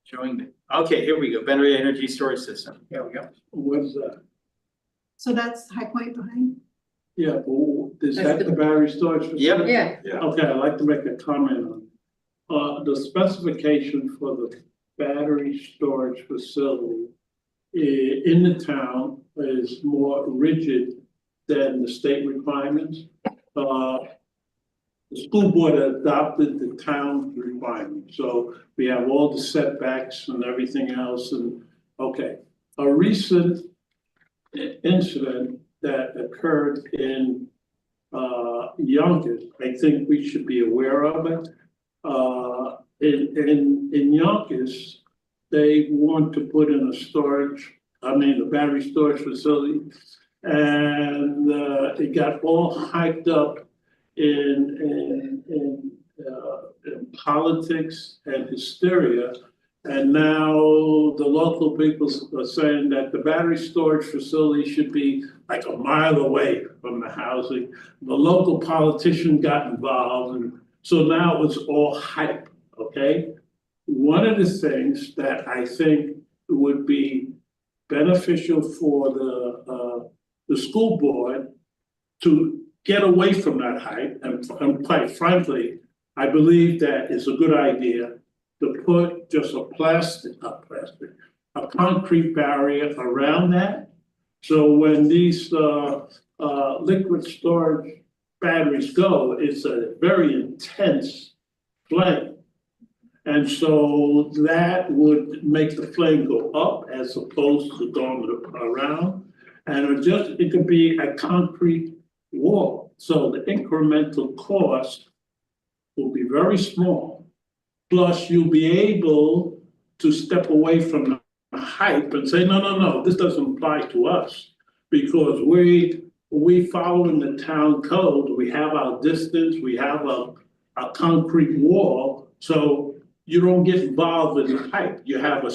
Showing the, okay, here we go, battery energy storage system. There we go. What's that? So that's High Point behind? Yeah, but is That's that the- the battery storage? facility? Yep. Yeah, Okay, I'd like to make a comment on, the specification for the battery storage facility in the town is more rigid than the state requirements. The school board adopted the town requirements, so we have all the setbacks and everything else, and, okay. A recent incident that occurred in Yonkers, I think we should be aware of it. In Yonkers, they want to put in a battery storage facility. And it got all hyped up in politics and hysteria. And now the local people are saying that the battery storage facility should be like a mile away from the housing. The local politician got involved, and so now it's all hype, okay? One of the things that I think would be beneficial for the school board to get away from that height, and quite frankly, I believe that it's a good idea to put just a concrete barrier around that. So when these liquid storage batteries go, it's a very intense flame. And so that would make the flame go up as opposed to going around. And it could be a concrete wall. So the incremental cost will be very small. Plus, you'll be able to step away from the hype and say, no, this doesn't apply to us. Because we following the town code, we have our distance, we have a concrete wall. So you don't get involved in the hype. You have a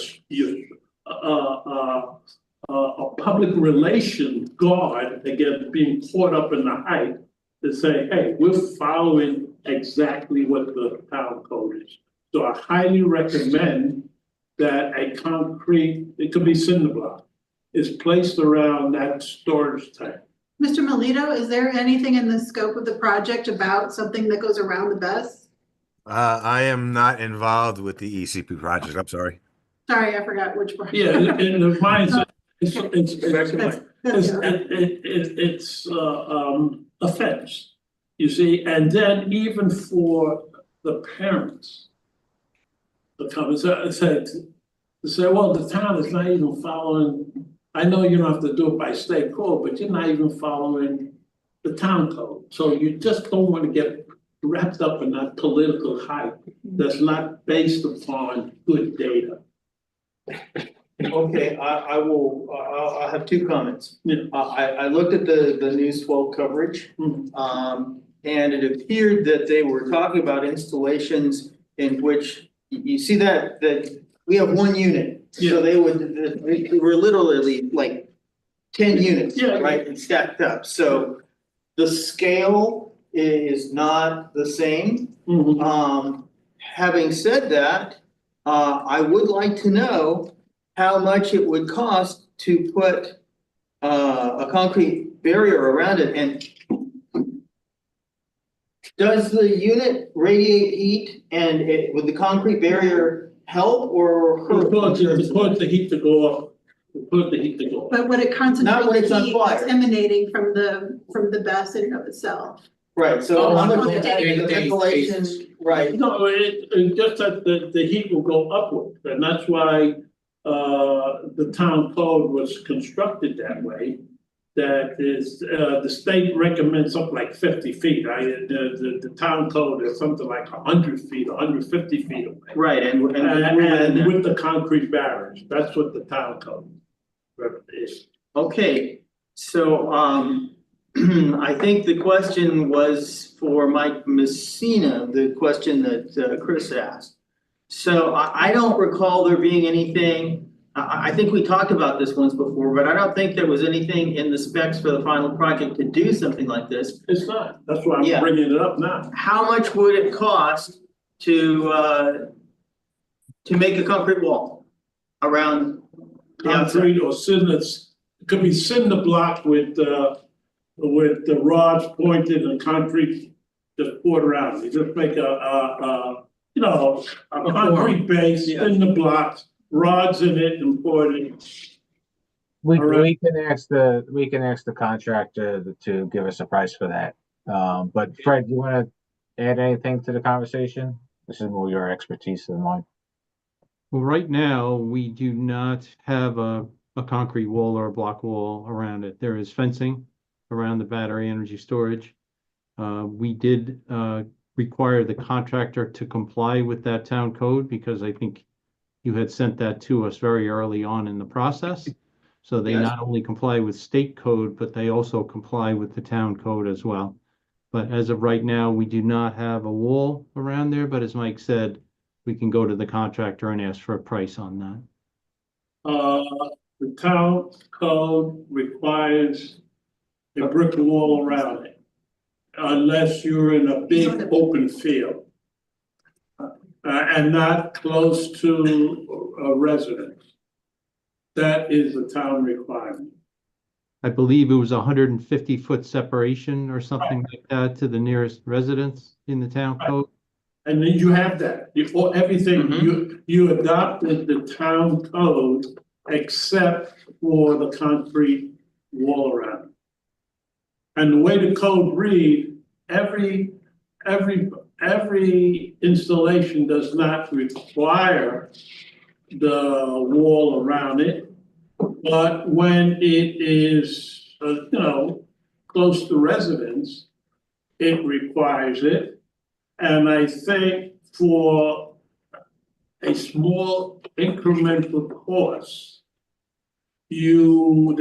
public relations guard against being caught up in the hype to say, hey, we're following exactly what the town code is. So I highly recommend that a concrete, it could be cinder block, is placed around that storage tank. Mr. Melito, is there anything in the scope of the project about something that goes around the bus? I am not involved with the ECP project. I'm sorry. Sorry, I forgot which part. Yeah, in the mindset, it's a fence, you see, and then even for the parents to come and say, well, the town is not even following. I know you don't have to do it by state code, but you're not even following the town code. So you just don't want to get wrapped up in that political hype that's not based upon good data. Okay, I have two comments. Yeah. I looked at the News 12 coverage, and it appeared that they were talking about installations in which you see that we have one unit. Yeah. So they were literally like 10 units, Yeah. right, and stacked up. So the scale is not the same. Having said that, I would like to know how much it would cost to put a concrete barrier around it. And does the unit radiate heat, and would the concrete barrier help or hurt? Cause the heat to go up. Put the heat to go up. But would it concentrate Not when it's the on heat fire. that's emanating from the bus in and of itself? Right, so how much Okay. the ventilation, right? No, it just that the heat will go upward, and that's why the town code was constructed that way. That is, the state recommends something like 50 feet. The town code is something like 100 feet, 150 feet away. Right, and with the concrete barriers, that's what the town code is. okay, so I think the question was for Mike Messina, the question that Chris asked. So I don't recall there being anything. I think we talked about this once before, but I don't think there was anything in the specs for the final project to do something like this. It's not. That's why I'm bringing it up now. How much would it cost to make a concrete wall around the outside? Concrete or cinder, it could be cinder block with the rods pointed and concrete just poured around. You just make a concrete base in the blocks, rods in it and pour it in. We can ask the contractor to give us a price for that. But Fred, you want to add anything to the conversation? This is more your expertise than mine. Well, right now, we do not have a concrete wall or a block wall around it. There is fencing around the battery energy storage. We did require the contractor to comply with that town code because I think you had sent that to us very early on in the process. So they not only comply with state code, but they also comply with the town code as well. But as of right now, we do not have a wall around there. But as Mike said, we can go to the contractor and ask for a price on that. The town code requires a brick wall around it, unless you're in a big open field. And not close to a residence. That is a town requirement. I believe it was 150-foot separation or something like that to the nearest residence in the town code. And then you have that, before everything, you adopted the town code except for the concrete wall around it. And the way the code read, every installation does not require the wall around it. But when it is, close to residence, it requires it. And I think for a small incremental cost, you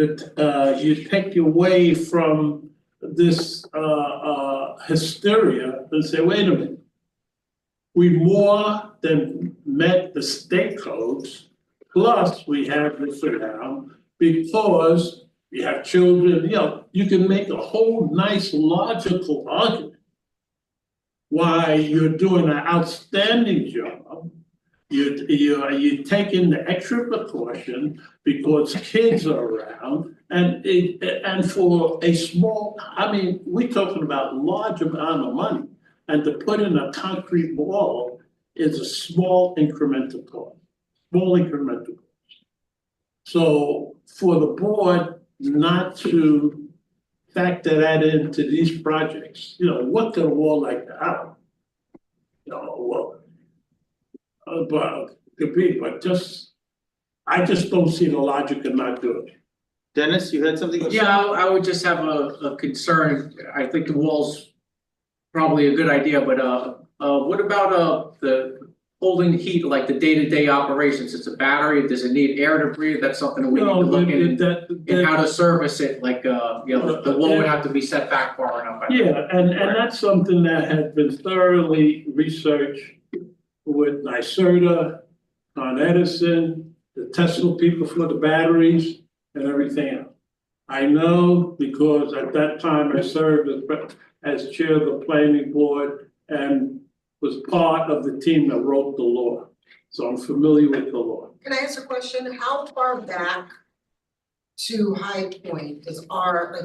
take away from this hysteria and say, wait a minute, we more than met the state codes, plus we have this now because we have children, you can make a whole nice logical argument why you're doing an outstanding job. You're taking the extra precaution because kids are around, and for a small, we're talking about large amount of money, and to put in a concrete wall is a small incremental cost. So for the board not to factor that into these projects, what could a wall like that? But could be, but I just don't see the logic in not doing it. Dennis, you had something to say? Yeah, I would just have a concern. I think the wall's probably a good idea, but what about the holding heat, like the day-to-day operations? It's a battery. Does it need air to breathe? That's something that we need to look in how to service it. Like the wall would have to be set back far enough. And that's something that has been thoroughly researched with NYSERDA, Con Edison, the Tesla people for the batteries and everything else. I know because at that time I served as chair of the planning board and was part of the team that wrote the law. So I'm familiar with the law. Can I ask a question? How far back to High Point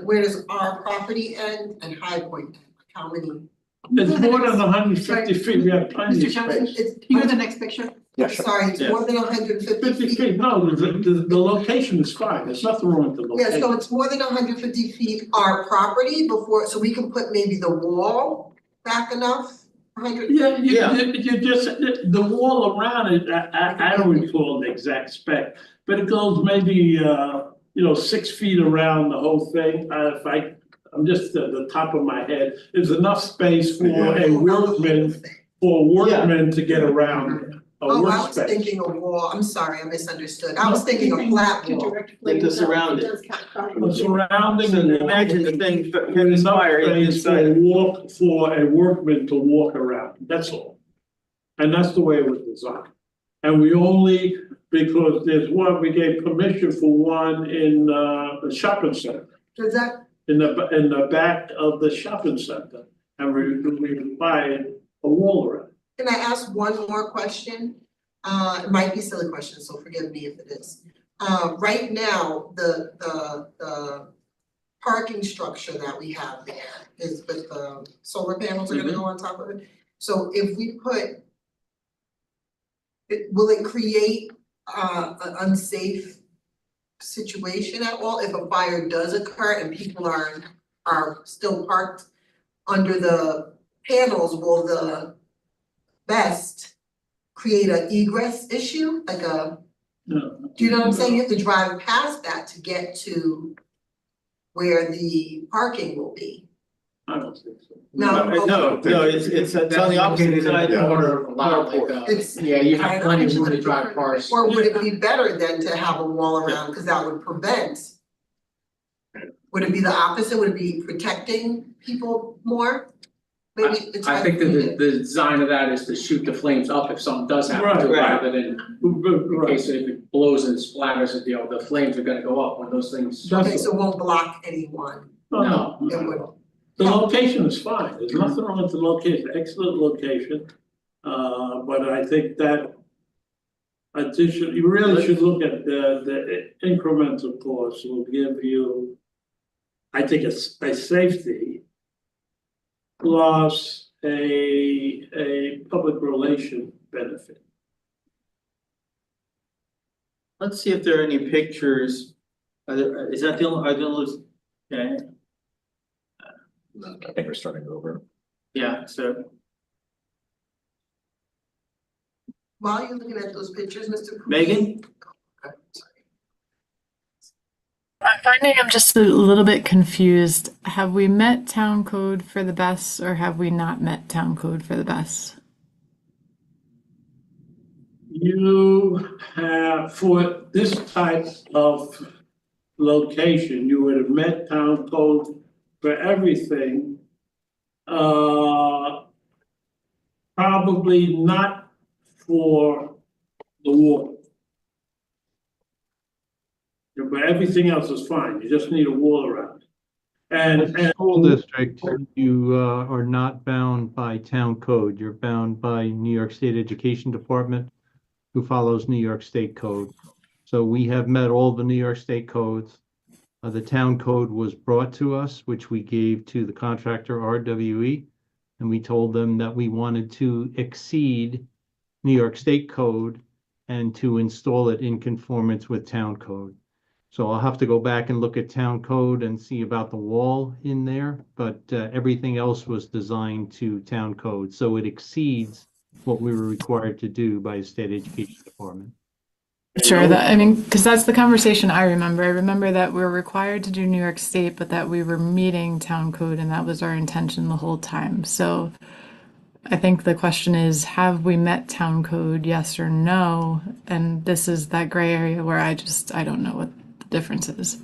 where does our property end and High Point end? How many? It's more than 150 feet. We have plenty of Mr. Johnson, space. can you go to the next picture? Yeah, sure. Sorry, it's more than 150 50 feet. feet, no, the location is fine. There's nothing wrong with the Yeah, location. so it's more than 150 feet our property so we can put maybe the wall back enough? 100? You just, the wall around it, I don't recall the exact spec, but it goes maybe, 6 feet around the whole thing. I'm just at the top of my head, there's enough space for a workman to get around. Oh, I was thinking a wall. I'm sorry, I misunderstood. I was thinking a flat wall. Like the surrounding. The surrounding. So imagine the thing There's enough space for a workman to walk around, that's all. And that's the way it was designed. And we only, because we gave permission for one in the shopping center. Does that? In the back of the shopping center, and we required a wall around. Can I ask one more question? It might be a silly question, so forgive me if it is. Right now, the parking structure that we have there is with the solar panels are gonna go on top of it. So if we will it create an unsafe situation at all if a fire does occur and people are still parked under the panels? Will the vest create an egress issue, no. Do you know what I'm saying? You have to drive past that to get to where the parking will be. I don't think so. No, it's on the opposite side. You have plenty of room to drive cars. Or would it be better then to have a wall around, because that would prevent? Would it be the opposite? Would it be protecting people more? Maybe it's. I think that the design of that is to shoot the flames up if something does happen, rather than in case if it blows and splatters it, the flames are gonna go up when those things. Okay, so it won't block anyone. No. It would. The location is fine, there's nothing wrong with the location, excellent location. But I think that addition, you really should look at the incremental costs will give you, I think, a safety plus a public relation benefit. Let's see if there are any pictures. Is that the only, are those, okay, I think we're starting over. yeah, so. While you're looking at those pictures, Mr. Cruz. Megan? I'm finding I'm just a little bit confused. Have we met town code for the best, or have we not met town code for the best? You have, for this type of location, you would have met town code for everything. Probably not for the water. But everything else is fine, you just need a wall around it. As a school district, you are not bound by town code. You're bound by New York State Education Department, who follows New York State code. So we have met all the New York State codes. The town code was brought to us, which we gave to the contractor RWE, and we told them that we wanted to exceed New York State code and to install it in conformance with town code. So I'll have to go back and look at town code and see about the wall in there, but everything else was designed to town code. So it exceeds what we were required to do by the State Education Department. Sure, that, I mean, because that's the conversation I remember. I remember that we're required to do New York State, but that we were meeting town code, and that was our intention the whole time. So I think the question is, have we met town code, yes or no? And this is that gray area where I don't know what the difference is.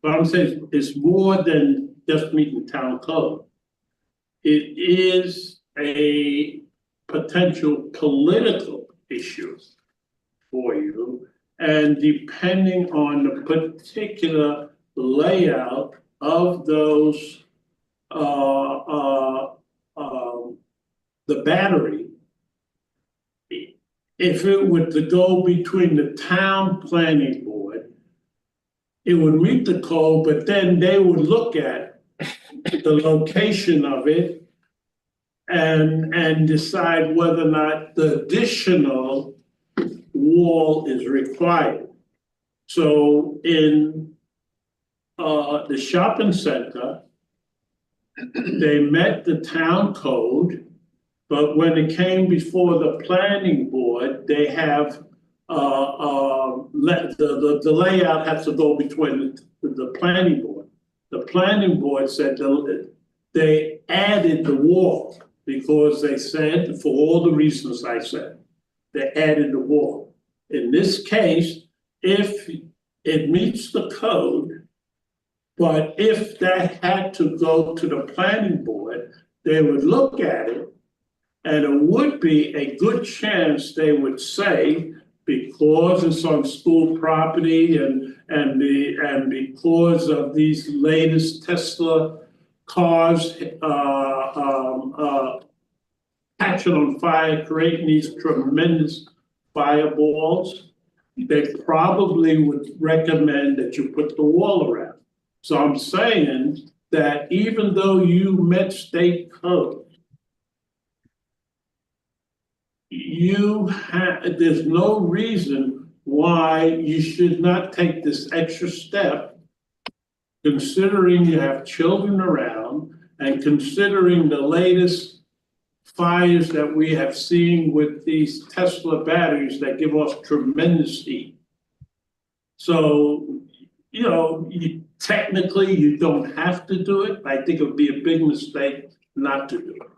What I'm saying is more than just meeting town code. It is a potential political issue for you, and depending on the particular layout of those, the battery, if it were to go between the town planning board, it would meet the code, but then they would look at the location of it and decide whether or not the additional wall is required. So in the shopping center, they met the town code, but when it came before the planning board, they have the layout has to go between the planning board. The planning board said they added the wall because they said, for all the reasons I said, they added the wall. In this case, if it meets the code, but if that had to go to the planning board, they would look at it, and it would be a good chance they would say, because it's on school property and because of these latest Tesla cars catching on fire, creating these tremendous fireballs, they probably would recommend that you put the wall around. So I'm saying that even though you met state code, there's no reason why you should not take this extra step, considering you have children around and considering the latest fires that we have seen with these Tesla batteries that give off tremendous heat. So, technically you don't have to do it. I think it would be a big mistake not to do it.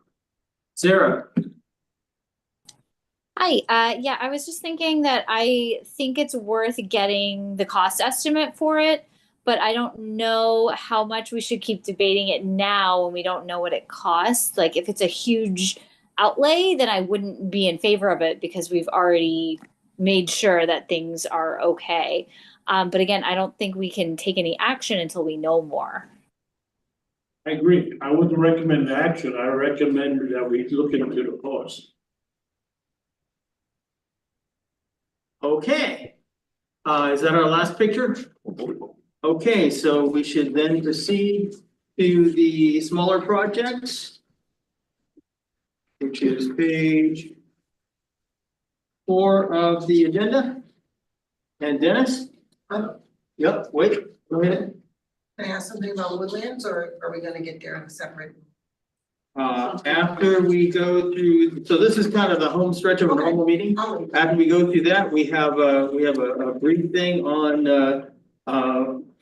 Sarah? Hi, yeah, I was just thinking that I think it's worth getting the cost estimate for it, but I don't know how much we should keep debating it now when we don't know what it costs. Like, if it's a huge outlay, then I wouldn't be in favor of it because we've already made sure that things are okay. But again, I don't think we can take any action until we know more. I agree. I wouldn't recommend action. I recommend that we look into the cost. Okay. Is that our last picture? Okay, so we should then proceed to the smaller projects, which is page 4 of the agenda. And Dennis? Yep, wait, go ahead. Can I ask something about Woodlands, or are we gonna get there in a separate? After we go through, so this is kind of the home stretch of a normal meeting. After we go through that, we have a brief thing on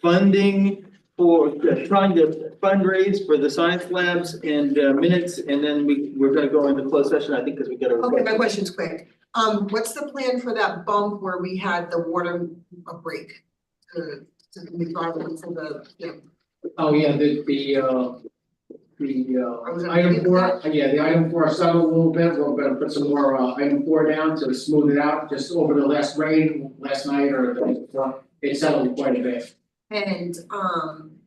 funding for trying to fundraise for the science labs and minutes, and then we're gonna go into closed session, I think, because we got a. Okay, my question's quick. What's the plan for that bump where we had the water break? We brought it into the, Oh, yeah, the item 4, yeah, the item 4 settled a little bit. We're gonna put some more item 4 down to smooth it out. Just over the last rain last night or the night before, it settled quite a bit. And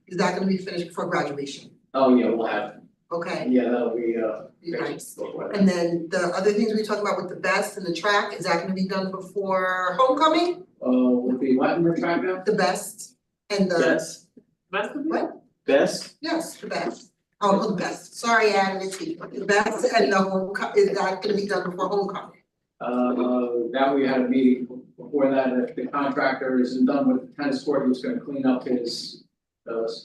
is that gonna be finished before graduation? Oh, yeah, we'll have. Okay. Yeah, that'll be Nice. And then the other things we talked about with the best and the track, is that gonna be done before homecoming? With the Latin track now? The best and the. Best? What? Best? Yes, the best. Oh, the best. Sorry, I added it to you. The best and the is that gonna be done before homecoming? That we had a meeting before that, if the contractor isn't done with the tennis court, he was gonna clean up his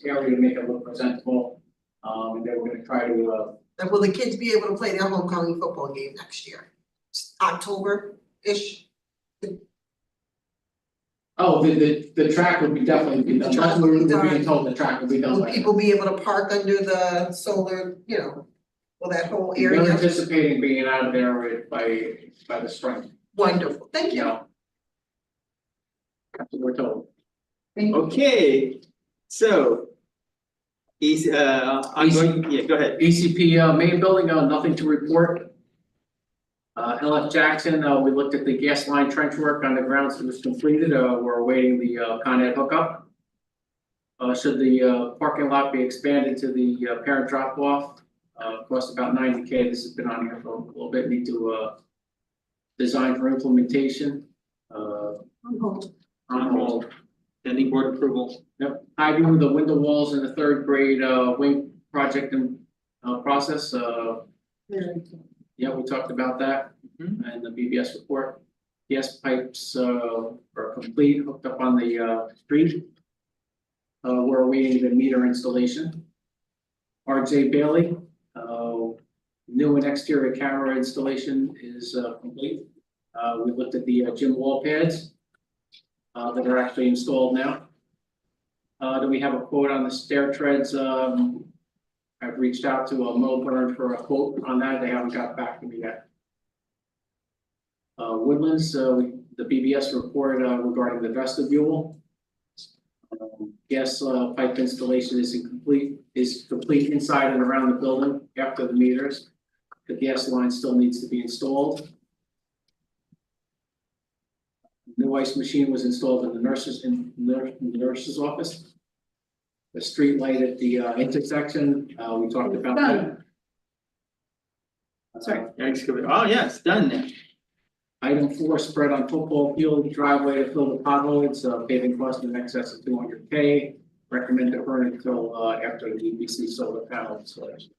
area to make it look presentable. And they were gonna try to And will the kids be able to play their homecoming football game next year? October-ish? oh, the track would be definitely be done. The track That's what will be we're being done. told, the track will be done. Will by people be able to park under the solar, will that whole then. We're area? anticipating being out of there by the spring, Wonderful, thank you you. know. That's what we're told. Okay, so. I'm going, yeah, go ahead. ECP main building, nothing to report. LF Jackson, we looked at the gas line trench work on the ground, so it was completed, we're awaiting the Con Ed hookup. Should the parking lot be expanded to the parent drop off, cost about $90K, this has been on here for a little bit, need to design for implementation. On hold. On hold, pending board approval. Yep, hiding the window walls in the 3rd grade wing project and process, yeah, we talked about that and the BBS report. Gas pipes are complete, hooked up on the street. We're awaiting the meter installation. RJ Bailey, new and exterior camera installation is complete. We looked at the gym wall pads that are actually installed now. Do we have a quote on the stair treads? I've reached out to Melbourne for a quote on that. They haven't got back to me yet. Woodlands, the BBS report regarding the vestibule. Gas pipe installation is complete inside and around the building after the meters. The gas line still needs to be installed. New ice machine was installed in the nurse's office. The street light at the intersection, we talked about that. Sorry, oh, yeah, it's done now. Item 4, spread on football field driveway to fill the potholes, paving cost in excess of $200K. Recommend deferring until after the EPC solar panel installation.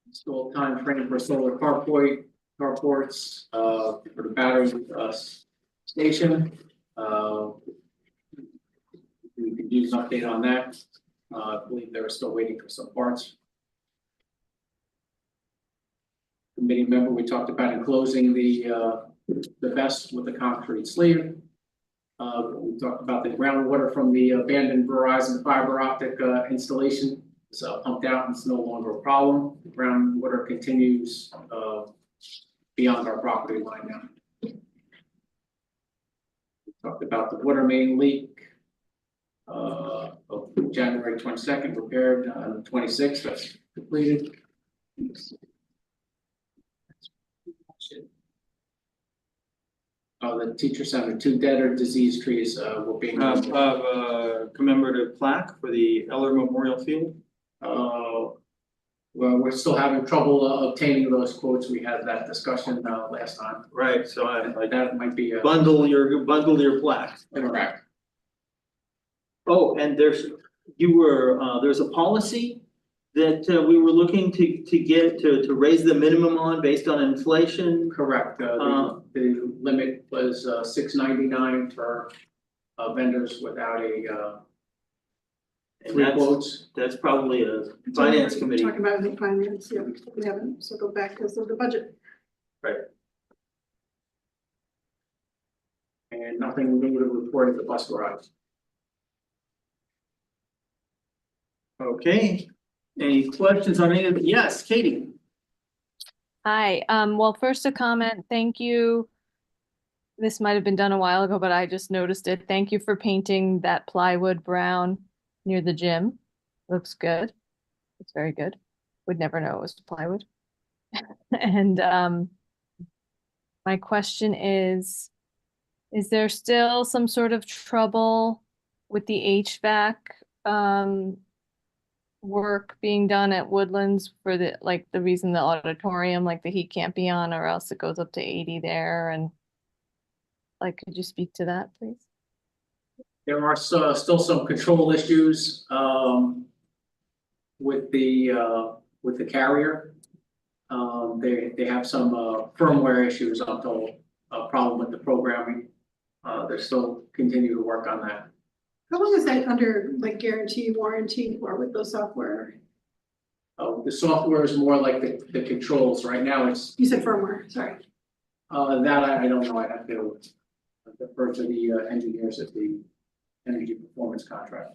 Install time frame for solar carports for the battery station. We could use an update on that. I believe they were still waiting for some parts. Committee member, we talked about enclosing the vest with the concrete sleeve. We talked about the groundwater from the abandoned Verizon fiber optic installation. It's pumped out and it's no longer a problem. The groundwater continues beyond our property line now. We talked about the water main leak of January 22nd, repaired on the 26th, that's completed. The teacher center, 2 dead or diseased trees were being Commemorative plaque for the Eller Memorial Field. we're still having trouble obtaining those quotes. We had that discussion last time. Right, so I That might be a bundle your plaques. correct. Oh, and there's a policy that we were looking to get to raise the minimum on based on inflation. Correct. The limit was $6.99 for vendors without a And three quotes. that's probably a finance committee. Talking about the finance, yeah, we haven't circled back because of the budget. And nothing new to report at the bus garage. Okay, any questions on any of it? Yes, Katie. Hi, well, first a comment, thank you. This might have been done a while ago, but I just noticed it. Thank you for painting that plywood brown near the gym. Looks good. It's very good. Would never know it was plywood. And my question is there still some sort of trouble with the HVAC work being done at Woodlands for the reason the auditorium, like the heat can't be on or else it goes up to 80 there, and could you speak to that, please? There are still some control issues with the carrier. They have some firmware issues, I'm told, a problem with the programming. They're still continue to work on that. How long is that under guarantee warranty for with those software? The software is more like the controls. Right now it's. You said firmware, sorry. That I don't know. I'd have to defer to the engineers at the energy performance contract.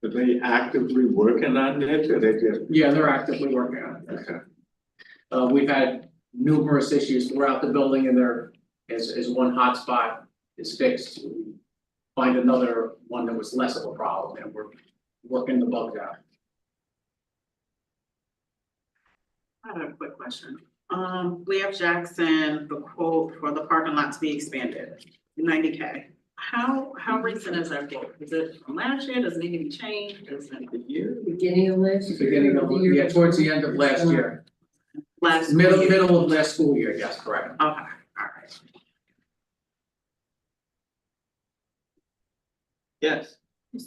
Are they actively working on it, or they just? Yeah, they're actively working on it. Okay. We've had numerous issues throughout the building, and there is one hotspot is fixed. We find another one that was less of a problem, and we're working the bugs out. I have a quick question. We have Jackson, the quote for the parking lot to be expanded, 90K. How recent is that quote? Is it from last year? Does it need to be changed? Is it the year? Beginning of last year. Beginning of, yeah, towards the end of last year. Middle of last school year, yes, correct. Okay, all right. Yes.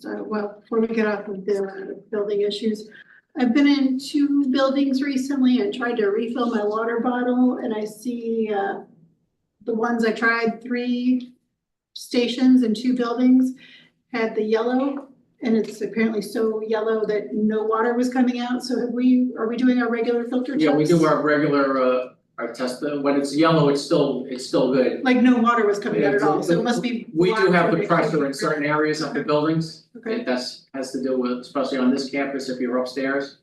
Well, before we get off of the building issues, I've been in 2 buildings recently and tried to refill my water bottle, and I see the ones I tried, 3 stations in 2 buildings had the yellow, and it's apparently so yellow that no water was coming out. So are we doing our regular filter checks? Yeah, we do our regular our test. When it's yellow, it's still good. Like no water was coming out at all, so it must be. We do have the pressure in certain areas of the buildings. Okay. Has to do with, especially on this campus, if you're upstairs.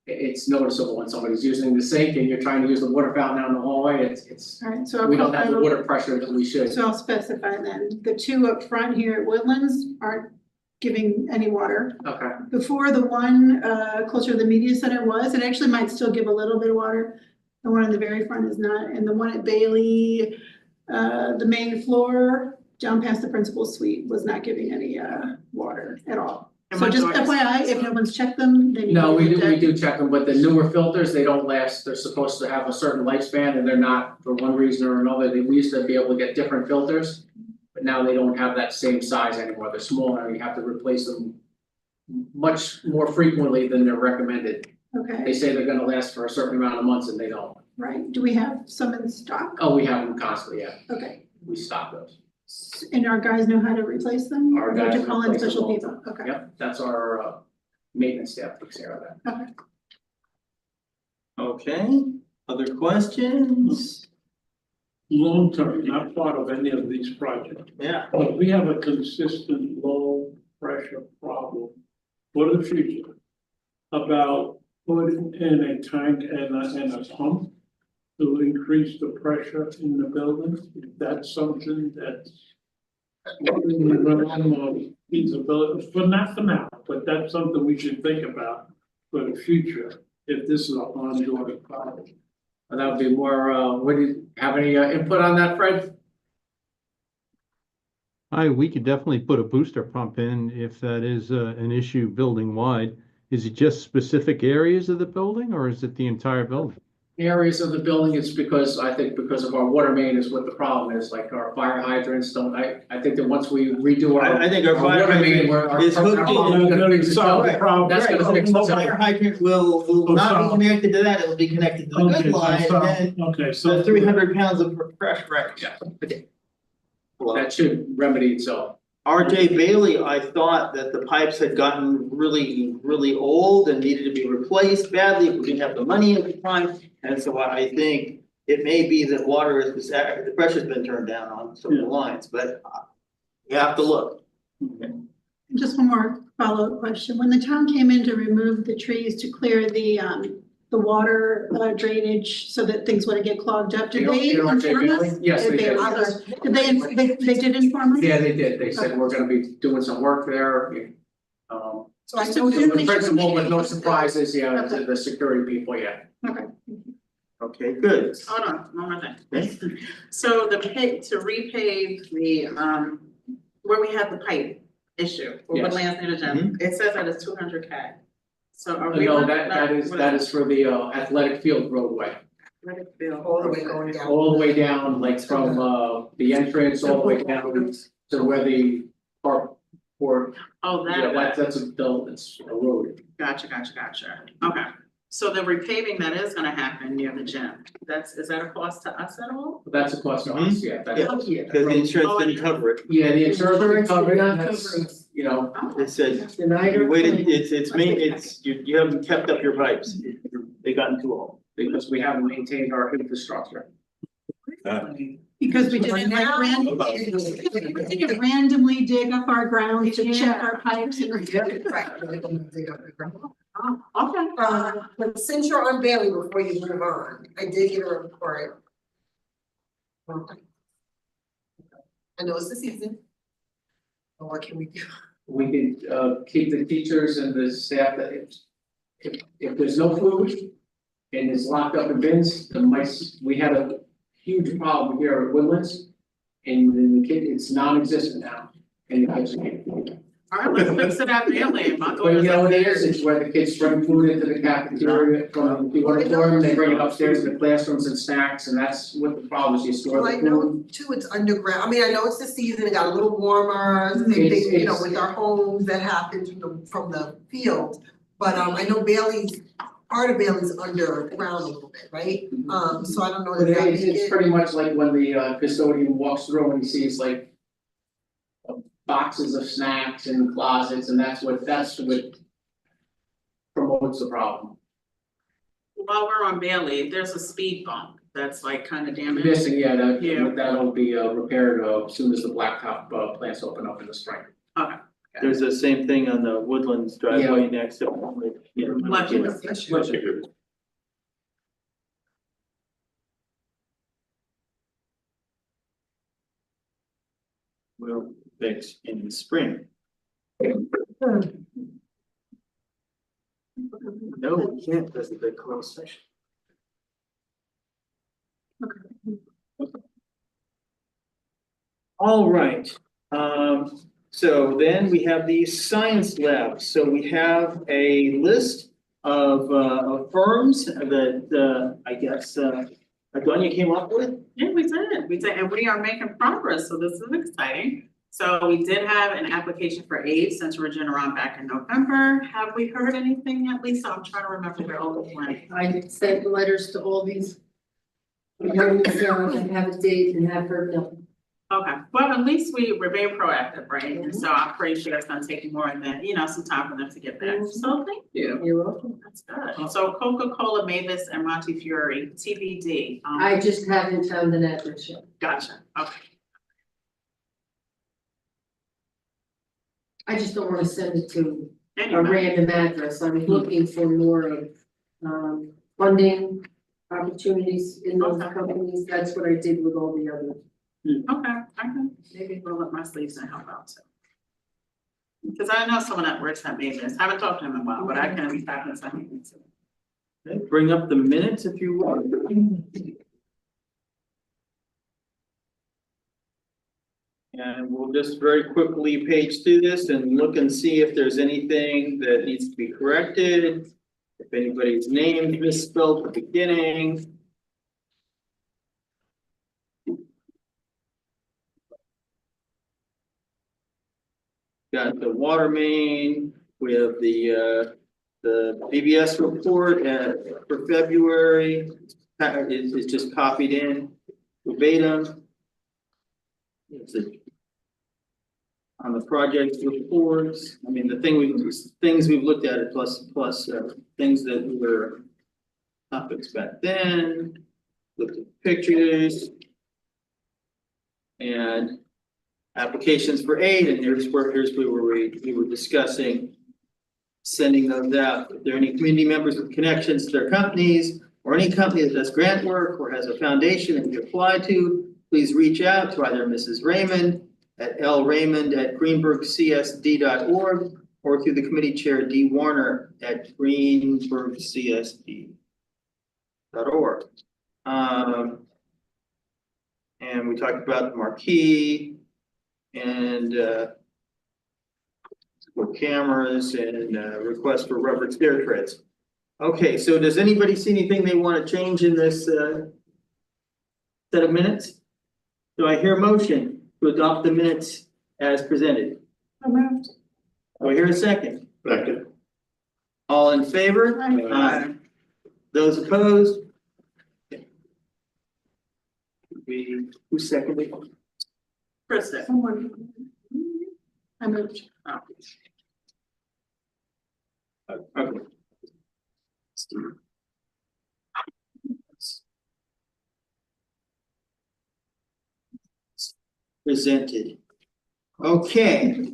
It's noticeable when somebody's using the sink and you're trying to use the water fountain down the hallway. It's All right, so we don't have the water pressure that we should. So I'll specify then, the 2 up front here at Woodlands aren't giving any water. Okay. Before, the one closer to the media center was, it actually might still give a little bit of water. The one in the very front is not, and the one at Bailey, the main floor, down past the principal's suite, was not giving any water at all. So just FYI, if no one's checked them, then. No, we do check them, but the newer filters, they don't last. They're supposed to have a certain lifespan, and they're not, for one reason or another. We used to be able to get different filters, but now they don't have that same size anymore. They're smaller, you have to replace them much more frequently than they're recommended. Okay. They say they're gonna last for a certain amount of months, and they don't. Right, do we have some in stock? Oh, we have them constantly, yeah. Okay, We stock those. and our guys know how to replace them? Our Or do we have guys to call in replace them special all. people? Okay. Yep, that's our maintenance staff takes care of that. Okay. Okay, other questions? Long term, not part of any of these projects, Yeah. but we have a consistent low pressure problem for the future about putting in a tank and a pump to increase the pressure in the building. Is that something that's in the realm of feasibility, not for now, but that's something we should think about for the future if this is an ongoing problem. And that would be more, what do you have any input on that, Fred? We could definitely put a booster pump in if that is an issue building wide. Is it just specific areas of the building or is it the entire building? Areas of the building, it's because, I think because of our water main is what the problem is, like our fire hydrants don't, I think that once we redo our. I think our fire water main, hydrant where our- is hooked our in. problem is gonna fix itself. That's gonna fix itself. Fire hydrant will not be connected to that, it'll be connected to the good line, and then Okay, so. the 300 pounds of fresh wreck. Yeah. That should remedy itself. RJ Bailey, I thought that the pipes had gotten really, really old and needed to be replaced badly, we didn't have the money at the time. And so I think it may be that water is, the pressure's been turned down on some of the lines, but you have to look. Just one more follow-up question. When the town came in to remove the trees to clear the water drainage so that things wouldn't get clogged up, did they inform us? Yes, they did. Did they did inform us? Yeah, they did. They said we're gonna be doing some work there. So I Just know to- The principal with no surprises, yeah, the security people, yeah. Okay. Okay, good. Hold on, one more thing. So to repave the, where we have the pipe issue, or Yes. what lands near the gym, it says that it's 200K. So are we? No, looking that at- that is for the athletic field roadway. all the way going down. All the way down, like from the entrance, all the way down to where the park or, Oh, yeah, that, that's it's a road. gotcha. Okay, so the repaving that is gonna happen near the gym, is that a cost to us at all? That's a cost to us, yeah. that's- Yeah, because the insurance didn't cover it. Yeah, the insurance will cover it, Not and that's, covering. you know, It said, Denied you or waited, claimed. you haven't kept up your pipes, they gotten too old. because we haven't maintained our infrastructure. Because we Right didn't now, we didn't randomly dig up our ground to check our pipes and. Okay, but since you're on Bailey, before you move on, I did get a report. I know it's the season. But what can we do? We can keep the teachers and the staff that if there's no food and it's locked up in bins, the mice, we had a huge problem here at Woodlands. And then the kid, it's non-existent now. And the kids can't feed. All right, let's fix it out daily. But you know what it is, it's where the kids bring food into the cafeteria from the auditorium, they bring it upstairs to the classrooms and snacks, and that's what the problem is, you store Well, the I food. know too, it's underground, I mean, I know it's the season, it got a little warmer, same thing, you know, It's- with our homes that happens from the field. But I know Bailey's, part of Bailey's underground a little bit, right? So I don't know. But if that it's make it- pretty much like when the custodian walks through and he sees like boxes of snacks in closets, and that's what promotes the problem. While we're on Bailey, there's a speed bump that's like kind of damaged. Missing, yeah, Yeah. that'll be repaired as soon as the blacktop plants open up in the spring. Okay. There's the same thing on the Woodlands driveway next to. Will fix in the spring. No, we can't, because of the closed session. All right, so then we have the science labs, so we have a list of firms that, I guess, Adonia came up with. Yeah, we did, and we are making progress, so this is exciting. So we did have an application for aid since we're around back in November. Have we heard anything yet, Lisa? I'm trying to remember where all this went. I sent letters to all these. And have a date and have her know. Okay, well, at least we're being proactive, right? And so I'm pretty sure it's gonna take more than, some time for them to get back. So thank you. You're welcome. That's good. So Coca-Cola, Mavis and Montefiore, TBD. I just haven't found an address yet. Gotcha, okay. I just don't wanna send it to a Anyway, random address. I'm looking for more of, funding opportunities in those Okay. companies. That's what I did with all the others. okay, I can maybe roll up my sleeves and help out too. Because I know someone that works at Mavis. Haven't talked to him in a while, but I can be back in something. Okay, bring up the minutes if you want. And we'll just very quickly page through this and look and see if there's anything that needs to be corrected. If anybody's name is misspelled at the beginning. Got the water main, we have the BBS report for February. It's just copied in verbatim. On the project reports, I mean, things we've looked at it plus things that were topics back then, looked at pictures. And applications for aid, and here's where we were discussing sending those out. If there are any community members with connections to their companies or any company that does grant work or has a foundation that you apply to, please reach out to either Mrs. Raymond at lraymond@greenburghcsd.org or through the committee chair D. Warner at greenburghcsd.org. And we talked about the marquee and for cameras and requests for rubber stair treads. Okay, so does anybody see anything they want to change in this set of minutes? Do I hear a motion to adopt the minutes as presented? Do I hear a second? Second. All in favor? Aye. Those opposed? Who seconded? Chris, Someone. I moved. Okay. Presented. Okay.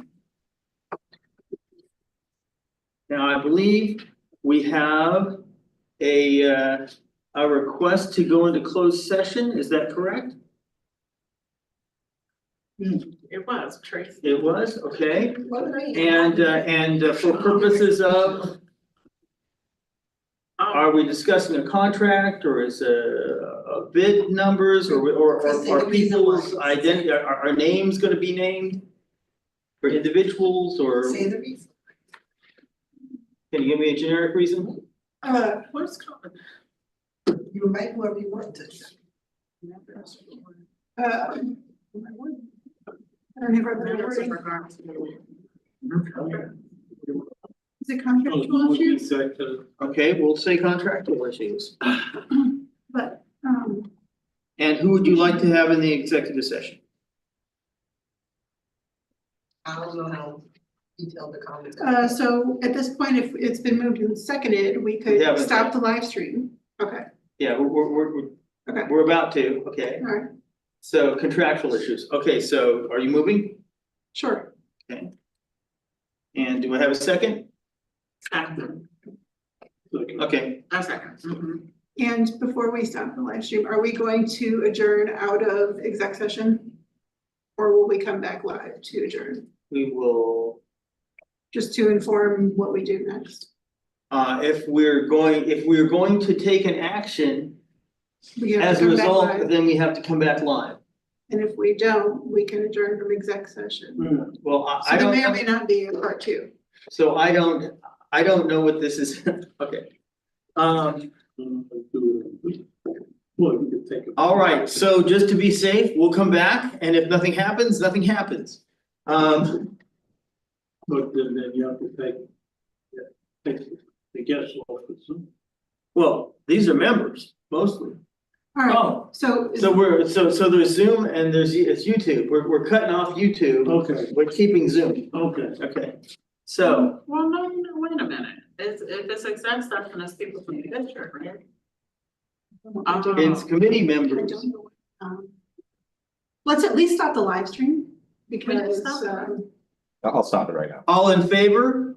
Now, I believe we have a request to go into closed session. Is that correct? it was Tracy. It was, okay. And for purposes of, are we discussing a contract or is a bid numbers or are people's identity, are names gonna be named? For individuals or? Say the reason. Can you give me a generic reason? What's coming? You invite whoever you want to. I don't have our wording. Is it contractual issues? Okay, we'll say contractual issues. But, And who would you like to have in the executive session? I don't know how detailed the comment. so at this point, if it's been moved and seconded, we could Yeah, but- stop the live stream. Okay, Yeah, okay, we're about to, okay. all right, So contractual issues. Okay, so are you moving? sure. Okay. And do I have a second? Second. Okay, A second. And before we stop the live stream, are we going to adjourn out of exec session? Or will we come back live to adjourn, we will, just to inform what we do next? if we're going to take an action, We have as to a come back result, live. then we have to come back live. And if we don't, we can adjourn from exec session. Well, So I there don't. may or may not be a part two. So I don't know what this is, okay. Well, you could take it. All right, so just to be safe, we'll come back, and if nothing happens, nothing happens. But then you have to take the guests off the Zoom. Well, these are members, mostly. All right, Oh, so. so there's Zoom and it's YouTube, we're cutting off YouTube. Okay. We're keeping Zoom, Okay. okay, so, Well, no, wait a minute. If it's exec session, it's people from the district, right? it's committee I members. don't know. Let's at least stop the live stream because, stop it. I'll stop it right now. All in favor?